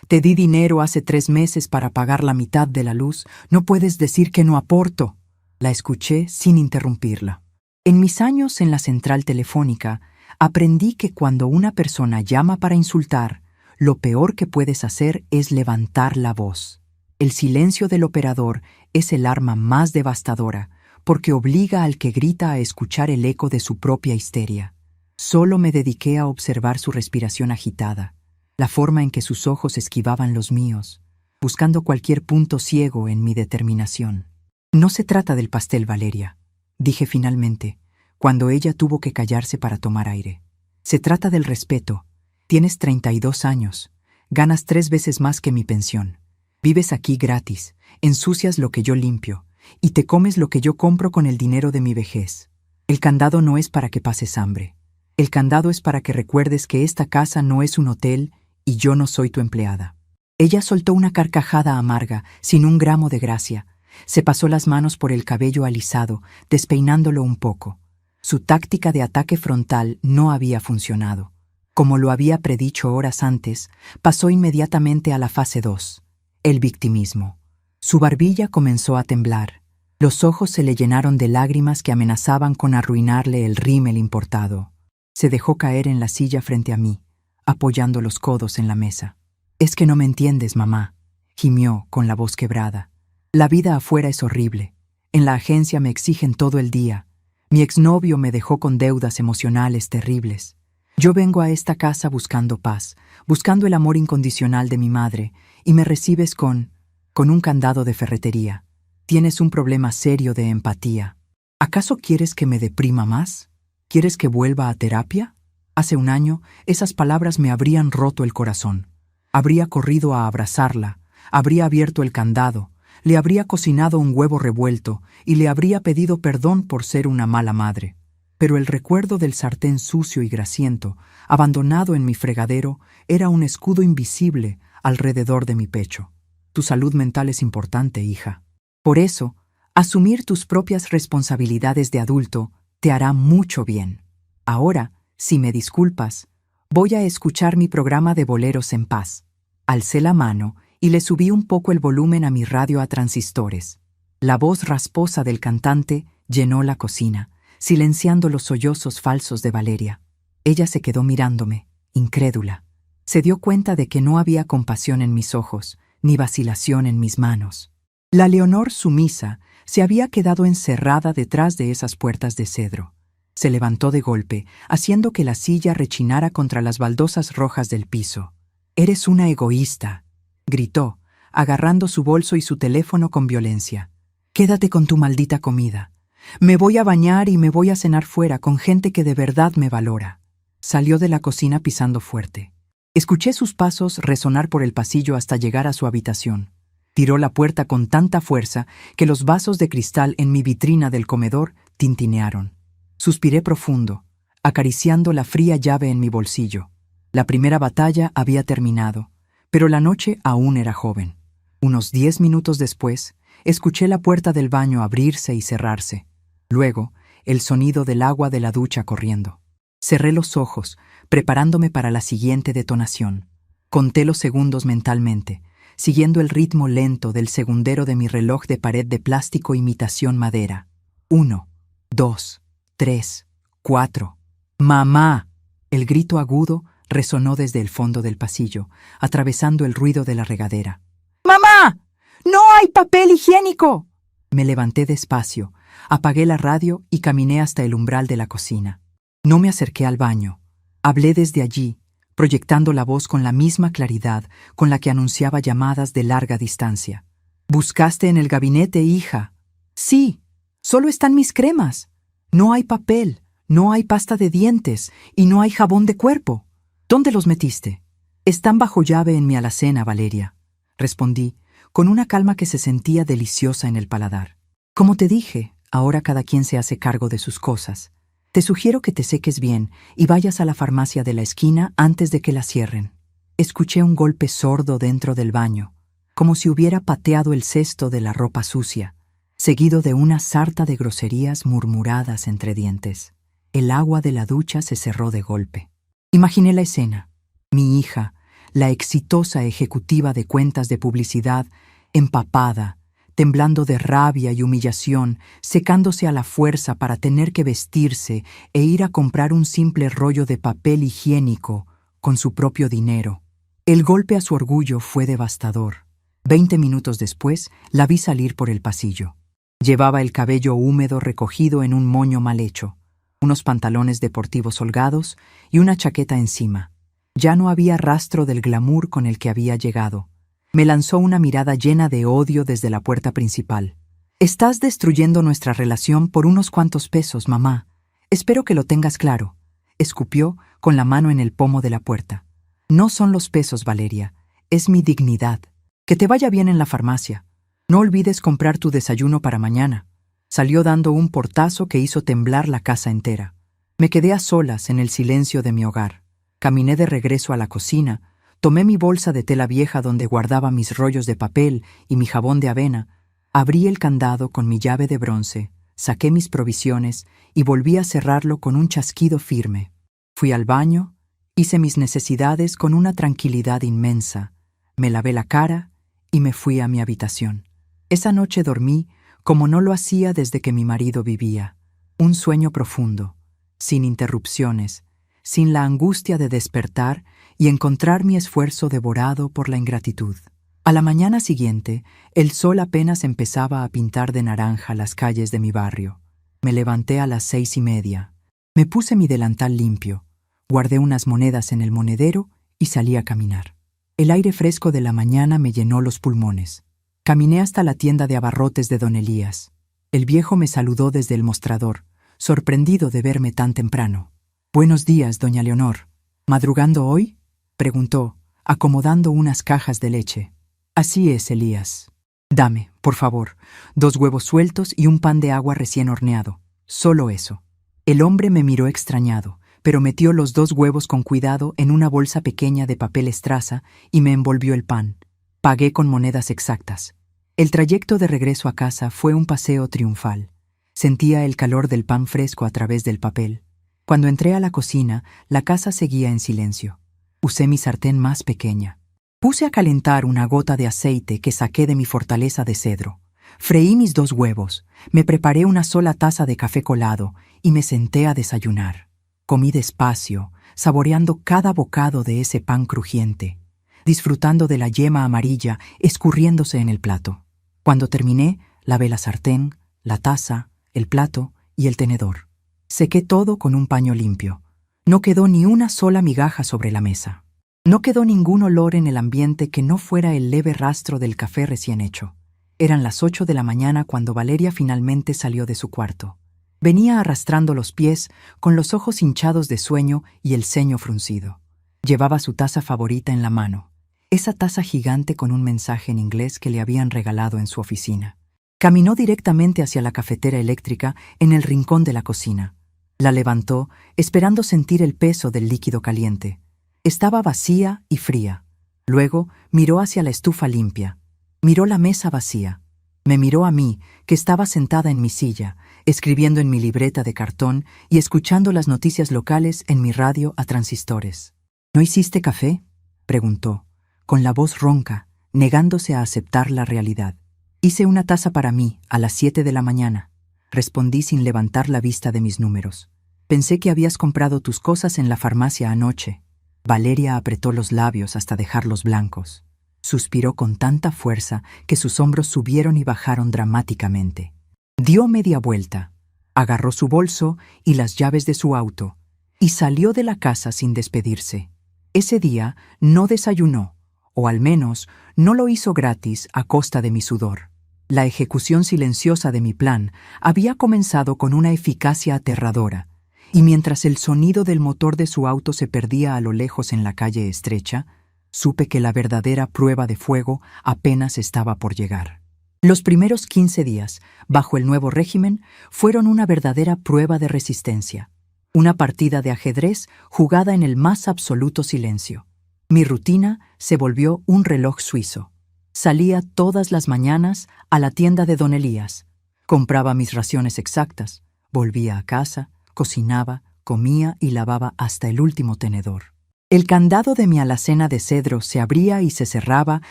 Te di dinero hace 3 meses para pagar la mitad de la luz. No puedes decir que no aporto». La escuché sin interrumpirla. En mis años en la central telefónica, aprendí que cuando una persona llama para insultar, lo peor que puedes hacer es levantar la voz. El silencio del operador es el arma más devastadora, porque obliga al que grita a escuchar el eco de su propia histeria. Solo me dediqué a observar su respiración agitada, la forma en que sus ojos esquivaban los míos, buscando cualquier punto ciego en mi determinación. «No se trata del pastel, Valeria», dije finalmente, cuando ella tuvo que callarse para tomar aire. «Se trata del respeto. Tienes 32 años, ganas 3 veces más que mi pensión. Vives aquí gratis, ensucias lo que yo limpio, y te comes lo que yo compro con el dinero de mi vejez. El candado no es para que pases hambre. El candado es para que recuerdes que esta casa no es un hotel y yo no soy tu empleada». Ella soltó una carcajada amarga, sin un gramo de gracia. Se pasó las manos por el cabello alisado, despeinándolo un poco. Su táctica de ataque frontal no había funcionado. Como lo había predicho horas antes, pasó inmediatamente a la fase 2, el victimismo. Su barbilla comenzó a temblar. Los ojos se le llenaron de lágrimas que amenazaban con arruinarle el rímel importado. Se dejó caer en la silla frente a mí, apoyando los codos en la mesa. «Es que no me entiendes, mamá», gimió con la voz quebrada. «La vida afuera es horrible. En la agencia me exigen todo el día. Mi exnovio me dejó con deudas emocionales terribles. Yo vengo a esta casa buscando paz, buscando el amor incondicional de mi madre, y me recibes con un candado de ferretería. Tienes un problema serio de empatía. ¿Acaso quieres que me deprima más? ¿Quieres que vuelva a terapia?» Hace un año, esas palabras me habrían roto el corazón. Habría corrido a abrazarla, habría abierto el candado, le habría cocinado un huevo revuelto y le habría pedido perdón por ser una mala madre. Pero el recuerdo del sartén sucio y grasiento, abandonado en mi fregadero, era un escudo invisible alrededor de mi pecho. Tu salud mental es importante, hija. Por eso, asumir tus propias responsabilidades de adulto te hará mucho bien. Ahora, si me disculpas, voy a escuchar mi programa de boleros en paz. Alcé la mano y le subí un poco el volumen a mi radio a transistores. La voz rasposa del cantante llenó la cocina, silenciando los sollozos falsos de Valeria. Ella se quedó mirándome, incrédula. Se dio cuenta de que no había compasión en mis ojos, ni vacilación en mis manos. La Leonor sumisa se había quedado encerrada detrás de esas puertas de cedro. Se levantó de golpe, haciendo que la silla rechinara contra las baldosas rojas del piso. «Eres una egoísta», gritó, agarrando su bolso y su teléfono con violencia. «Quédate con tu maldita comida. Me voy a bañar y me voy a cenar fuera con gente que de verdad me valora». Salió de la cocina pisando fuerte. Escuché sus pasos resonar por el pasillo hasta llegar a su habitación. Tiró la puerta con tanta fuerza que los vasos de cristal en mi vitrina del comedor tintinearon. Suspiré profundo, acariciando la fría llave en mi bolsillo. La primera batalla había terminado, pero la noche aún era joven. Unos 10 minutos después, escuché la puerta del baño abrirse y cerrarse. Luego, el sonido del agua de la ducha corriendo. Cerré los ojos, preparándome para la siguiente detonación. Conté los segundos mentalmente, siguiendo el ritmo lento del segundero de mi reloj de pared de plástico imitación madera. 1, 2, 3, 4. ¡Mamá! El grito agudo resonó desde el fondo del pasillo, atravesando el ruido de la regadera. ¡Mamá! ¡No hay papel higiénico! Me levanté despacio, apagué la radio y caminé hasta el umbral de la cocina. No me acerqué al baño. Hablé desde allí, proyectando la voz con la misma claridad con la que anunciaba llamadas de larga distancia. «¿Buscaste en el gabinete, hija?» «Sí, solo están mis cremas. No hay papel, no hay pasta de dientes y no hay jabón de cuerpo. ¿Dónde los metiste?» «Están bajo llave en mi alacena, Valeria», respondí, con una calma que se sentía deliciosa en el paladar. «Como te dije, ahora cada quien se hace cargo de sus cosas. Te sugiero que te seques bien y vayas a la farmacia de la esquina antes de que la cierren». Escuché un golpe sordo dentro del baño, como si hubiera pateado el cesto de la ropa sucia, seguido de una sarta de groserías murmuradas entre dientes. El agua de la ducha se cerró de golpe. Imaginé la escena. Mi hija, la exitosa ejecutiva de cuentas de publicidad, empapada, temblando de rabia y humillación, secándose a la fuerza para tener que vestirse e ir a comprar un simple rollo de papel higiénico con su propio dinero. El golpe a su orgullo fue devastador. 20 minutos después, la vi salir por el pasillo. Llevaba el cabello húmedo recogido en un moño mal hecho, unos pantalones deportivos holgados y una chaqueta encima. Ya no había rastro del glamour con el que había llegado. Me lanzó una mirada llena de odio desde la puerta principal. «Estás destruyendo nuestra relación por unos cuantos pesos, mamá. Espero que lo tengas claro», escupió con la mano en el pomo de la puerta. «No son los pesos, Valeria. Es mi dignidad. Que te vaya bien en la farmacia. No olvides comprar tu desayuno para mañana». Salió dando un portazo que hizo temblar la casa entera. Me quedé a solas en el silencio de mi hogar. Caminé de regreso a la cocina, tomé mi bolsa de tela vieja donde guardaba mis rollos de papel y mi jabón de avena, abrí el candado con mi llave de bronce, saqué mis provisiones y volví a cerrarlo con un chasquido firme. Fui al baño, hice mis necesidades con una tranquilidad inmensa, me lavé la cara y me fui a mi habitación. Esa noche dormí como no lo hacía desde que mi marido vivía, un sueño profundo, sin interrupciones, sin la angustia de despertar y encontrar mi esfuerzo devorado por la ingratitud. A la mañana siguiente, el sol apenas empezaba a pintar de naranja las calles de mi barrio. Me levanté a las 6:30. Me puse mi delantal limpio, guardé unas monedas en el monedero y salí a caminar. El aire fresco de la mañana me llenó los pulmones. Caminé hasta la tienda de abarrotes de don Elías. El viejo me saludó desde el mostrador, sorprendido de verme tan temprano. «Buenos días, doña Leonor. ¿Madrugando hoy?», preguntó, acomodando unas cajas de leche. «Así es, Elías. Dame, por favor, 2 huevos sueltos y un pan de agua recién horneado. Solo eso». El hombre me miró extrañado, pero metió los 2 huevos con cuidado en una bolsa pequeña de papel estraza y me envolvió el pan. Pagué con monedas exactas. El trayecto de regreso a casa fue un paseo triunfal. Sentía el calor del pan fresco a través del papel. Cuando entré a la cocina, la casa seguía en silencio. Usé mi sartén más pequeña. Puse a calentar una gota de aceite que saqué de mi fortaleza de cedro. Freí mis 2 huevos, me preparé una sola taza de café colado y me senté a desayunar. Comí despacio, saboreando cada bocado de ese pan crujiente, disfrutando de la yema amarilla escurriéndose en el plato. Cuando terminé, lavé la sartén, la taza, el plato y el tenedor. Sequé todo con un paño limpio. No quedó ni una sola migaja sobre la mesa. No quedó ningún olor en el ambiente que no fuera el leve rastro del café recién hecho. Eran las 8 de la mañana cuando Valeria finalmente salió de su cuarto. Venía arrastrando los pies, con los ojos hinchados de sueño y el ceño fruncido. Llevaba su taza favorita en la mano, esa taza gigante con un mensaje en inglés que le habían regalado en su oficina. Caminó directamente hacia la cafetera eléctrica en el rincón de la cocina. La levantó, esperando sentir el peso del líquido caliente. Estaba vacía y fría. Luego miró hacia la estufa limpia. Miró la mesa vacía. Me miró a mí, que estaba sentada en mi silla, escribiendo en mi libreta de cartón y escuchando las noticias locales en mi radio a transistores. «¿No hiciste café?», preguntó, con la voz ronca, negándose a aceptar la realidad. «Hice una taza para mí, a las 7 de la mañana», respondí sin levantar la vista de mis números. Pensé que habías comprado tus cosas en la farmacia anoche. Valeria apretó los labios hasta dejarlos blancos. Suspiró con tanta fuerza que sus hombros subieron y bajaron dramáticamente. Dio media vuelta, agarró su bolso y las llaves de su auto, y salió de la casa sin despedirse. Ese día no desayunó, o al menos no lo hizo gratis a costa de mi sudor. La ejecución silenciosa de mi plan había comenzado con una eficacia aterradora, y mientras el sonido del motor de su auto se perdía a lo lejos en la calle estrecha, supe que la verdadera prueba de fuego apenas estaba por llegar. Los primeros 15 días, bajo el nuevo régimen, fueron una verdadera prueba de resistencia. Una partida de ajedrez jugada en el más absoluto silencio. Mi rutina se volvió un reloj suizo. Salía todas las mañanas a la tienda de Don Elías. Compraba mis raciones exactas, volvía a casa, cocinaba, comía y lavaba hasta el último tenedor. El candado de mi alacena de cedro se abría y se cerraba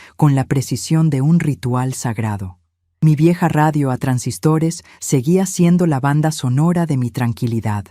con la precisión de un ritual sagrado. Mi vieja radio a transistores seguía siendo la banda sonora de mi tranquilidad,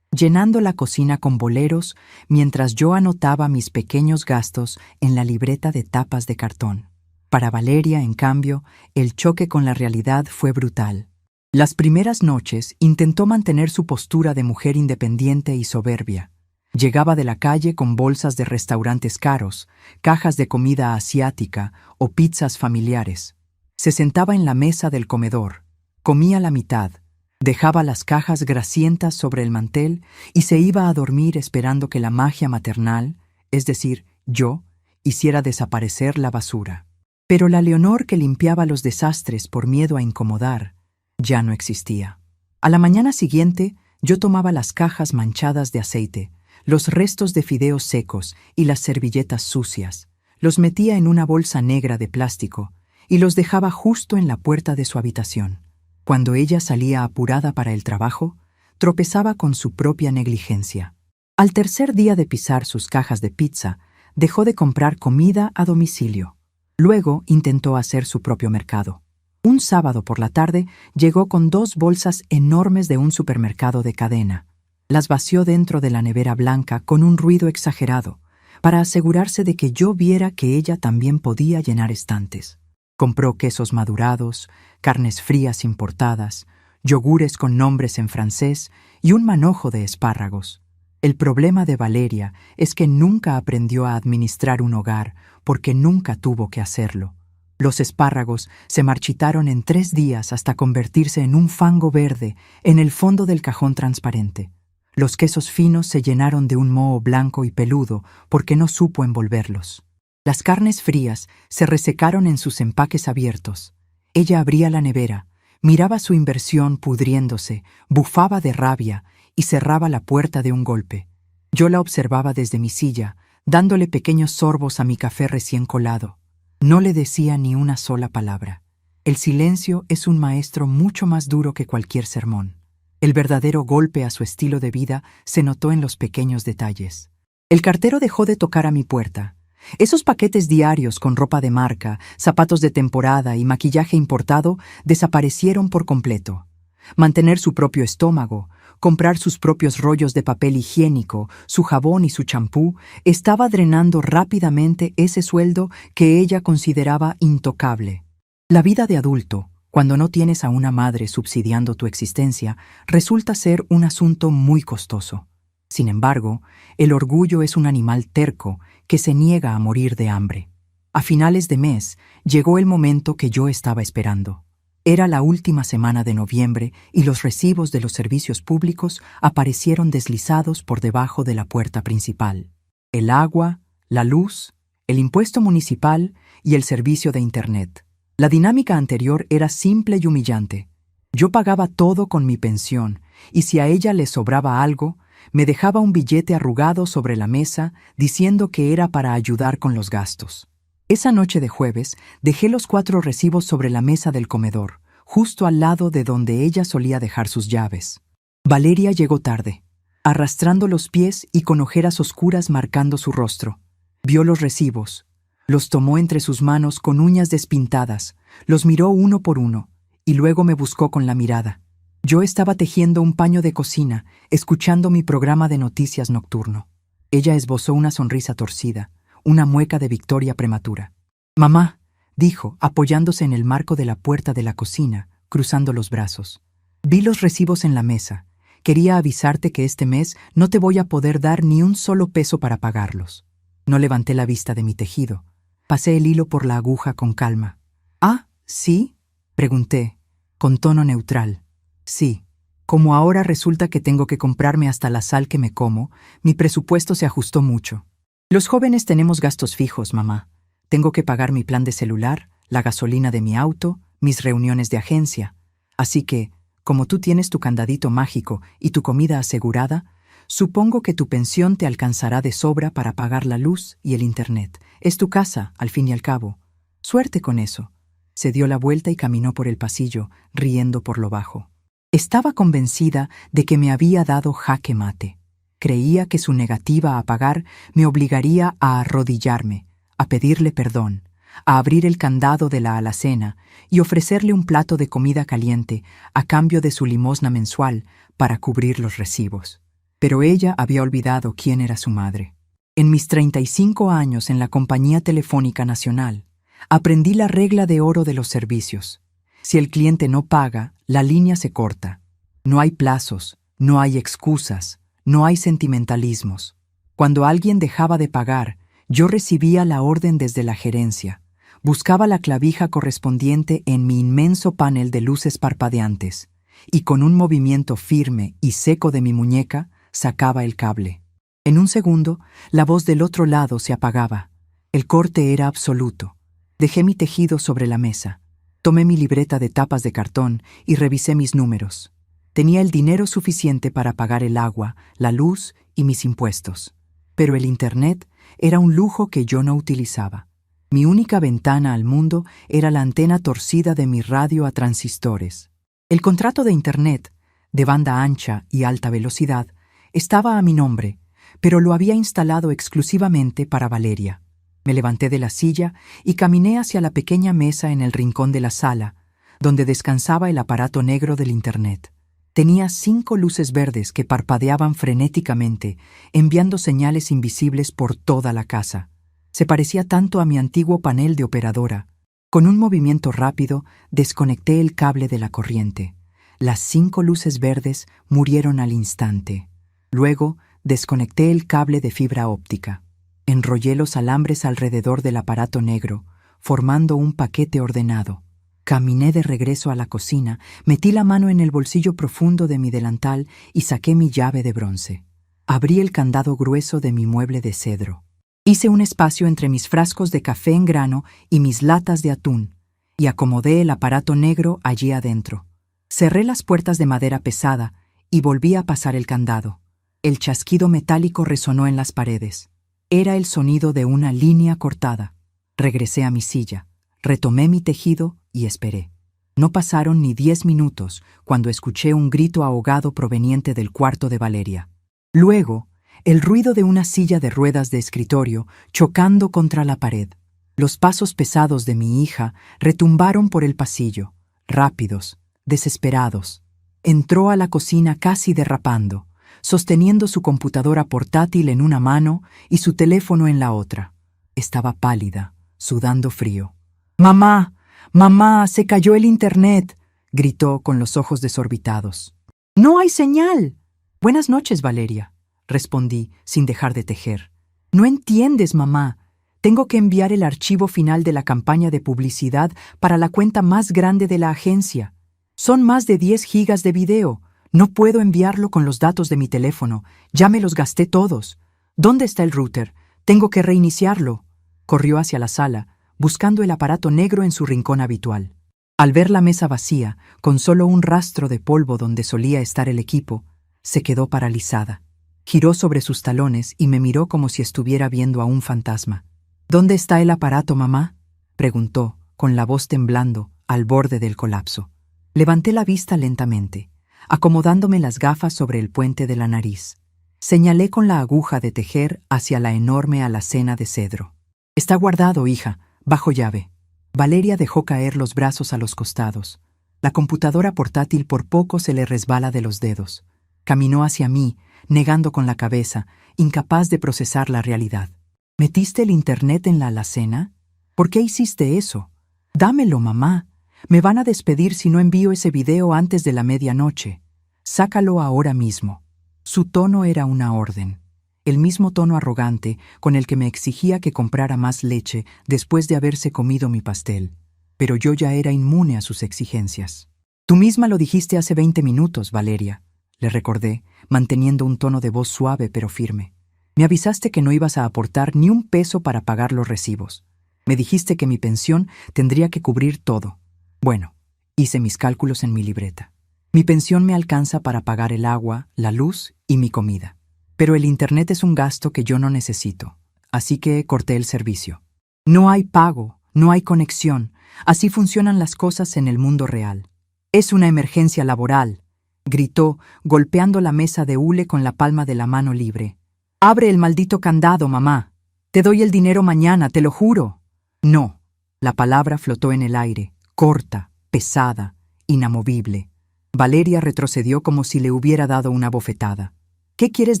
llenando la cocina con boleros mientras yo anotaba mis pequeños gastos en la libreta de tapas de cartón. Para Valeria, en cambio, el choque con la realidad fue brutal. Las primeras noches intentó mantener su postura de mujer independiente y soberbia. Llegaba de la calle con bolsas de restaurantes caros, cajas de comida asiática o pizzas familiares. Se sentaba en la mesa del comedor, comía la mitad, dejaba las cajas grasientas sobre el mantel y se iba a dormir esperando que la magia maternal, es decir, yo, hiciera desaparecer la basura. Pero la Leonor que limpiaba los desastres por miedo a incomodar ya no existía. A la mañana siguiente, yo tomaba las cajas manchadas de aceite, los restos de fideos secos y las servilletas sucias, los metía en una bolsa negra de plástico y los dejaba justo en la puerta de su habitación. Cuando ella salía apurada para el trabajo, tropezaba con su propia negligencia. Al tercer día de pisar sus cajas de pizza, dejó de comprar comida a domicilio. Luego intentó hacer su propio mercado. Un sábado por la tarde llegó con 2 bolsas enormes de un supermercado de cadena. Las vació dentro de la nevera blanca con un ruido exagerado, para asegurarse de que yo viera que ella también podía llenar estantes. Compró quesos madurados, carnes frías importadas, yogures con nombres en francés y un manojo de espárragos. El problema de Valeria es que nunca aprendió a administrar un hogar porque nunca tuvo que hacerlo. Los espárragos se marchitaron en 3 días hasta convertirse en un fango verde en el fondo del cajón transparente. Los quesos finos se llenaron de un moho blanco y peludo porque no supo envolverlos. Las carnes frías se resecaron en sus empaques abiertos. Ella abría la nevera, miraba su inversión pudriéndose, bufaba de rabia y cerraba la puerta de un golpe. Yo la observaba desde mi silla, dándole pequeños sorbos a mi café recién colado. No le decía ni una sola palabra. El silencio es un maestro mucho más duro que cualquier sermón. El verdadero golpe a su estilo de vida se notó en los pequeños detalles. El cartero dejó de tocar a mi puerta. Esos paquetes diarios con ropa de marca, zapatos de temporada y maquillaje importado desaparecieron por completo. Mantener su propio estómago, comprar sus propios rollos de papel higiénico, su jabón y su champú, estaba drenando rápidamente ese sueldo que ella consideraba intocable. La vida de adulto, cuando no tienes a una madre subsidiando tu existencia, resulta ser un asunto muy costoso. Sin embargo, el orgullo es un animal terco que se niega a morir de hambre. A finales de mes, llegó el momento que yo estaba esperando. Era la última semana de noviembre y los recibos de los servicios públicos aparecieron deslizados por debajo de la puerta principal. El agua, la luz, el impuesto municipal y el servicio de Internet. La dinámica anterior era simple y humillante. Yo pagaba todo con mi pensión y si a ella le sobraba algo, me dejaba un billete arrugado sobre la mesa diciendo que era para ayudar con los gastos. Esa noche de jueves dejé los 4 recibos sobre la mesa del comedor, justo al lado de donde ella solía dejar sus llaves. Valeria llegó tarde, arrastrando los pies y con ojeras oscuras marcando su rostro. Vio los recibos, los tomó entre sus manos con uñas despintadas, los miró uno por uno y luego me buscó con la mirada. Yo estaba tejiendo un paño de cocina, escuchando mi programa de noticias nocturno. Ella esbozó una sonrisa torcida, una mueca de victoria prematura. «Mamá», dijo, apoyándose en el marco de la puerta de la cocina, cruzando los brazos. «Vi los recibos en la mesa. Quería avisarte que este mes no te voy a poder dar ni un solo peso para pagarlos». No levanté la vista de mi tejido. Pasé el hilo por la aguja con calma. «¿Ah, sí?», pregunté, con tono neutral. «Sí. Como ahora resulta que tengo que comprarme hasta la sal que me como, mi presupuesto se ajustó mucho. Los jóvenes tenemos gastos fijos, mamá. Tengo que pagar mi plan de celular, la gasolina de mi auto, mis reuniones de agencia. Así que, como tú tienes tu candadito mágico y tu comida asegurada, supongo que tu pensión te alcanzará de sobra para pagar la luz y el internet. Es tu casa, al fin y al cabo. Suerte con eso». Se dio la vuelta y caminó por el pasillo, riendo por lo bajo. Estaba convencida de que me había dado jaque mate. Creía que su negativa a pagar me obligaría a arrodillarme, a pedirle perdón, a abrir el candado de la alacena y ofrecerle un plato de comida caliente a cambio de su limosna mensual para cubrir los recibos. Pero ella había olvidado quién era su madre. En mis 35 años en la Compañía Telefónica Nacional, aprendí la regla de oro de los servicios. Si el cliente no paga, la línea se corta. No hay plazos, no hay excusas, no hay sentimentalismos. Cuando alguien dejaba de pagar, yo recibía la orden desde la gerencia. Buscaba la clavija correspondiente en mi inmenso panel de luces parpadeantes y con un movimiento firme y seco de mi muñeca sacaba el cable. En un segundo, la voz del otro lado se apagaba. El corte era absoluto. Dejé mi tejido sobre la mesa. Tomé mi libreta de tapas de cartón y revisé mis números. Tenía el dinero suficiente para pagar el agua, la luz y mis impuestos. Pero el internet era un lujo que yo no utilizaba. Mi única ventana al mundo era la antena torcida de mi radio a transistores. El contrato de internet, de banda ancha y alta velocidad, estaba a mi nombre, pero lo había instalado exclusivamente para Valeria. Me levanté de la silla y caminé hacia la pequeña mesa en el rincón de la sala, donde descansaba el aparato negro del internet. Tenía 5 luces verdes que parpadeaban frenéticamente, enviando señales invisibles por toda la casa. Se parecía tanto a mi antiguo panel de operadora. Con un movimiento rápido, desconecté el cable de la corriente. Las 5 luces verdes murieron al instante. Luego, desconecté el cable de fibra óptica. Enrollé los alambres alrededor del aparato negro, formando un paquete ordenado. Caminé de regreso a la cocina, metí la mano en el bolsillo profundo de mi delantal y saqué mi llave de bronce. Abrí el candado grueso de mi mueble de cedro. Hice un espacio entre mis frascos de café en grano y mis latas de atún, y acomodé el aparato negro allí adentro. Cerré las puertas de madera pesada y volví a pasar el candado. El chasquido metálico resonó en las paredes. Era el sonido de una línea cortada. Regresé a mi silla, retomé mi tejido y esperé. No pasaron ni 10 minutos cuando escuché un grito ahogado proveniente del cuarto de Valeria. Luego, el ruido de una silla de ruedas de escritorio chocando contra la pared. Los pasos pesados de mi hija retumbaron por el pasillo, rápidos, desesperados. Entró a la cocina casi derrapando, sosteniendo su computadora portátil en una mano y su teléfono en la otra. Estaba pálida, sudando frío. «¡Mamá! ¡Mamá! ¡Se cayó el internet!», gritó con los ojos desorbitados. «¡No hay señal!». «Buenas noches, Valeria», respondí, sin dejar de tejer. «No entiendes, mamá. Tengo que enviar el archivo final de la campaña de publicidad para la cuenta más grande de la agencia. Son más de 10 gigas de video. No puedo enviarlo con los datos de mi teléfono. Ya me los gasté todos. ¿Dónde está el router? Tengo que reiniciarlo». Corrió hacia la sala, buscando el aparato negro en su rincón habitual. Al ver la mesa vacía, con solo un rastro de polvo donde solía estar el equipo, se quedó paralizada. Giró sobre sus talones y me miró como si estuviera viendo a un fantasma. «¿Dónde está el aparato, mamá?», preguntó, con la voz temblando, al borde del colapso. Levanté la vista lentamente, acomodándome las gafas sobre el puente de la nariz. Señalé con la aguja de tejer hacia la enorme alacena de cedro. «Está guardado, hija, bajo llave». Valeria dejó caer los brazos a los costados. La computadora portátil por poco se le resbala de los dedos. Caminó hacia mí, negando con la cabeza, incapaz de procesar la realidad. ¿Metiste el internet en la alacena? ¿Por qué hiciste eso? Dámelo, mamá. Me van a despedir si no envío ese video antes de la medianoche. Sácalo ahora mismo. Su tono era una orden. El mismo tono arrogante con el que me exigía que comprara más leche después de haberse comido mi pastel. Pero yo ya era inmune a sus exigencias. Tú misma lo dijiste hace 20 minutos, Valeria, le recordé, manteniendo un tono de voz suave pero firme. Me avisaste que no ibas a aportar ni un peso para pagar los recibos. Me dijiste que mi pensión tendría que cubrir todo. Bueno, hice mis cálculos en mi libreta. Mi pensión me alcanza para pagar el agua, la luz y mi comida. Pero el internet es un gasto que yo no necesito, así que corté el servicio. No hay pago, no hay conexión. Así funcionan las cosas en el mundo real. Es una emergencia laboral, gritó, golpeando la mesa de hule con la palma de la mano libre. Abre el maldito candado, mamá. Te doy el dinero mañana, te lo juro. No. La palabra flotó en el aire, corta, pesada, inamovible. Valeria retrocedió como si le hubiera dado una bofetada. ¿Qué quieres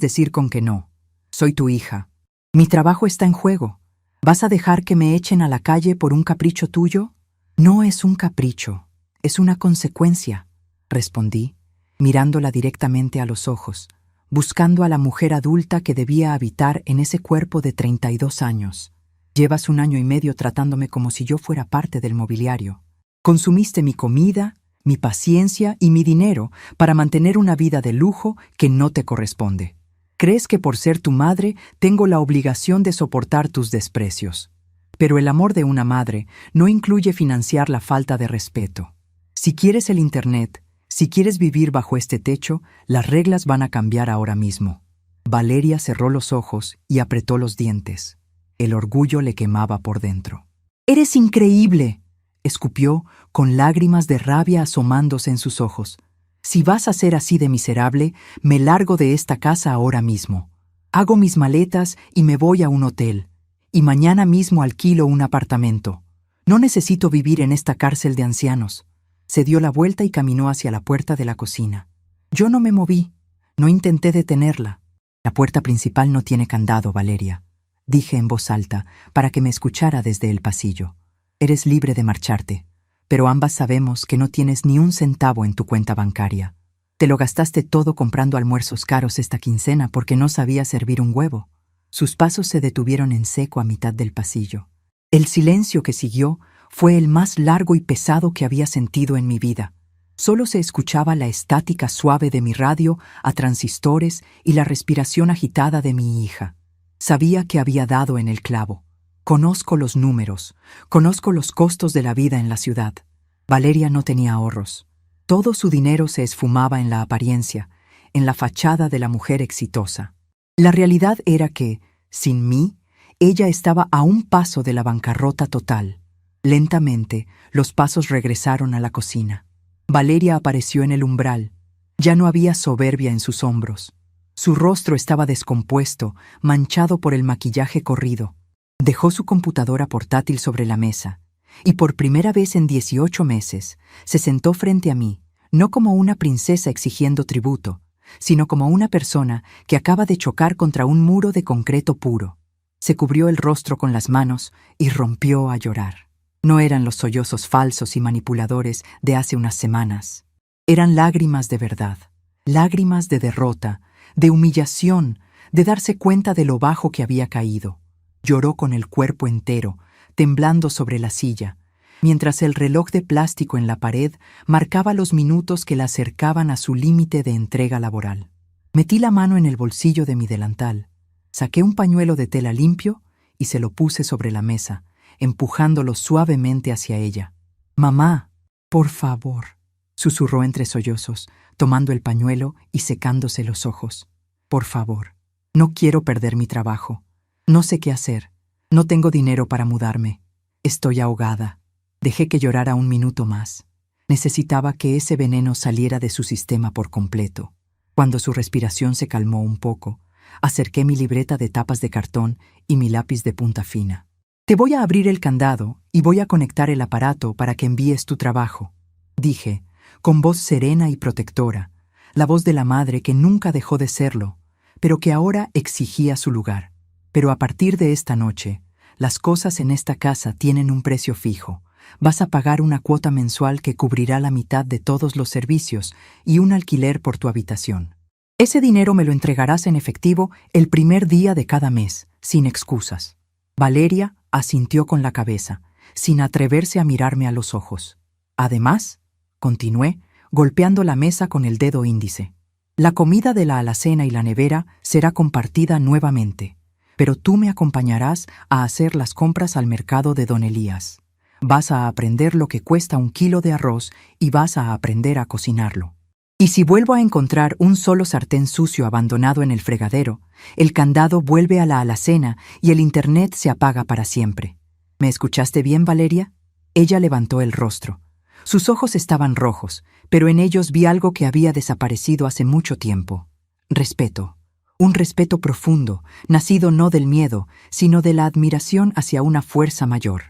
decir con que no? Soy tu hija. Mi trabajo está en juego. ¿Vas a dejar que me echen a la calle por un capricho tuyo? No es un capricho, es una consecuencia, respondí, mirándola directamente a los ojos, buscando a la mujer adulta que debía habitar en ese cuerpo de 32 años. Llevas 1 año y medio tratándome como si yo fuera parte del mobiliario. Consumiste mi comida, mi paciencia y mi dinero para mantener una vida de lujo que no te corresponde. Crees que por ser tu madre tengo la obligación de soportar tus desprecios. Pero el amor de una madre no incluye financiar la falta de respeto. Si quieres el internet, si quieres vivir bajo este techo, las reglas van a cambiar ahora mismo. Valeria cerró los ojos y apretó los dientes. El orgullo le quemaba por dentro. «¡Eres increíble!», escupió, con lágrimas de rabia asomándose en sus ojos. «Si vas a ser así de miserable, me largo de esta casa ahora mismo. Hago mis maletas y me voy a un hotel. Y mañana mismo alquilo un apartamento. No necesito vivir en esta cárcel de ancianos». Se dio la vuelta y caminó hacia la puerta de la cocina. Yo no me moví, no intenté detenerla. «La puerta principal no tiene candado, Valeria», dije en voz alta para que me escuchara desde el pasillo. «Eres libre de marcharte, pero ambas sabemos que no tienes ni un centavo en tu cuenta bancaria. Te lo gastaste todo comprando almuerzos caros esta quincena porque no sabías servir un huevo». Sus pasos se detuvieron en seco a mitad del pasillo. El silencio que siguió fue el más largo y pesado que había sentido en mi vida. Solo se escuchaba la estática suave de mi radio a transistores y la respiración agitada de mi hija. Sabía que había dado en el clavo. Conozco los números, conozco los costos de la vida en la ciudad. Valeria no tenía ahorros. Todo su dinero se esfumaba en la apariencia, en la fachada de la mujer exitosa. La realidad era que, sin mí, ella estaba a un paso de la bancarrota total. Lentamente, los pasos regresaron a la cocina. Valeria apareció en el umbral. Ya no había soberbia en sus hombros. Su rostro estaba descompuesto, manchado por el maquillaje corrido. Dejó su computadora portátil sobre la mesa, y por primera vez en 18 meses, se sentó frente a mí, no como una princesa exigiendo tributo, sino como una persona que acaba de chocar contra un muro de concreto puro. Se cubrió el rostro con las manos y rompió a llorar. No eran los sollozos falsos y manipuladores de hace unas semanas. Eran lágrimas de verdad, lágrimas de derrota, de humillación, de darse cuenta de lo bajo que había caído. Lloró con el cuerpo entero, temblando sobre la silla, mientras el reloj de plástico en la pared marcaba los minutos que la acercaban a su límite de entrega laboral. Metí la mano en el bolsillo de mi delantal, saqué un pañuelo de tela limpio y se lo puse sobre la mesa, empujándolo suavemente hacia ella. «Mamá, por favor», susurró entre sollozos, tomando el pañuelo y secándose los ojos. «Por favor, no quiero perder mi trabajo. No sé qué hacer. No tengo dinero para mudarme. Estoy ahogada». Dejé que llorara 1 minuto más. Necesitaba que ese veneno saliera de su sistema por completo. Cuando su respiración se calmó un poco, acerqué mi libreta de tapas de cartón y mi lápiz de punta fina. «Te voy a abrir el candado y voy a conectar el aparato para que envíes tu trabajo», dije, con voz serena y protectora, la voz de la madre que nunca dejó de serlo, pero que ahora exigía su lugar. Pero a partir de esta noche, las cosas en esta casa tienen un precio fijo. Vas a pagar una cuota mensual que cubrirá la mitad de todos los servicios y un alquiler por tu habitación. Ese dinero me lo entregarás en efectivo el primer día de cada mes, sin excusas. Valeria asintió con la cabeza, sin atreverse a mirarme a los ojos. Además, continué, golpeando la mesa con el dedo índice, la comida de la alacena y la nevera será compartida nuevamente, pero tú me acompañarás a hacer las compras al mercado de Don Elías. Vas a aprender lo que cuesta 1 kilo de arroz y vas a aprender a cocinarlo. Y si vuelvo a encontrar un solo sartén sucio abandonado en el fregadero, el candado vuelve a la alacena y el internet se apaga para siempre. ¿Me escuchaste bien, Valeria? Ella levantó el rostro. Sus ojos estaban rojos, pero en ellos vi algo que había desaparecido hace mucho tiempo. Respeto. Un respeto profundo, nacido no del miedo, sino de la admiración hacia una fuerza mayor.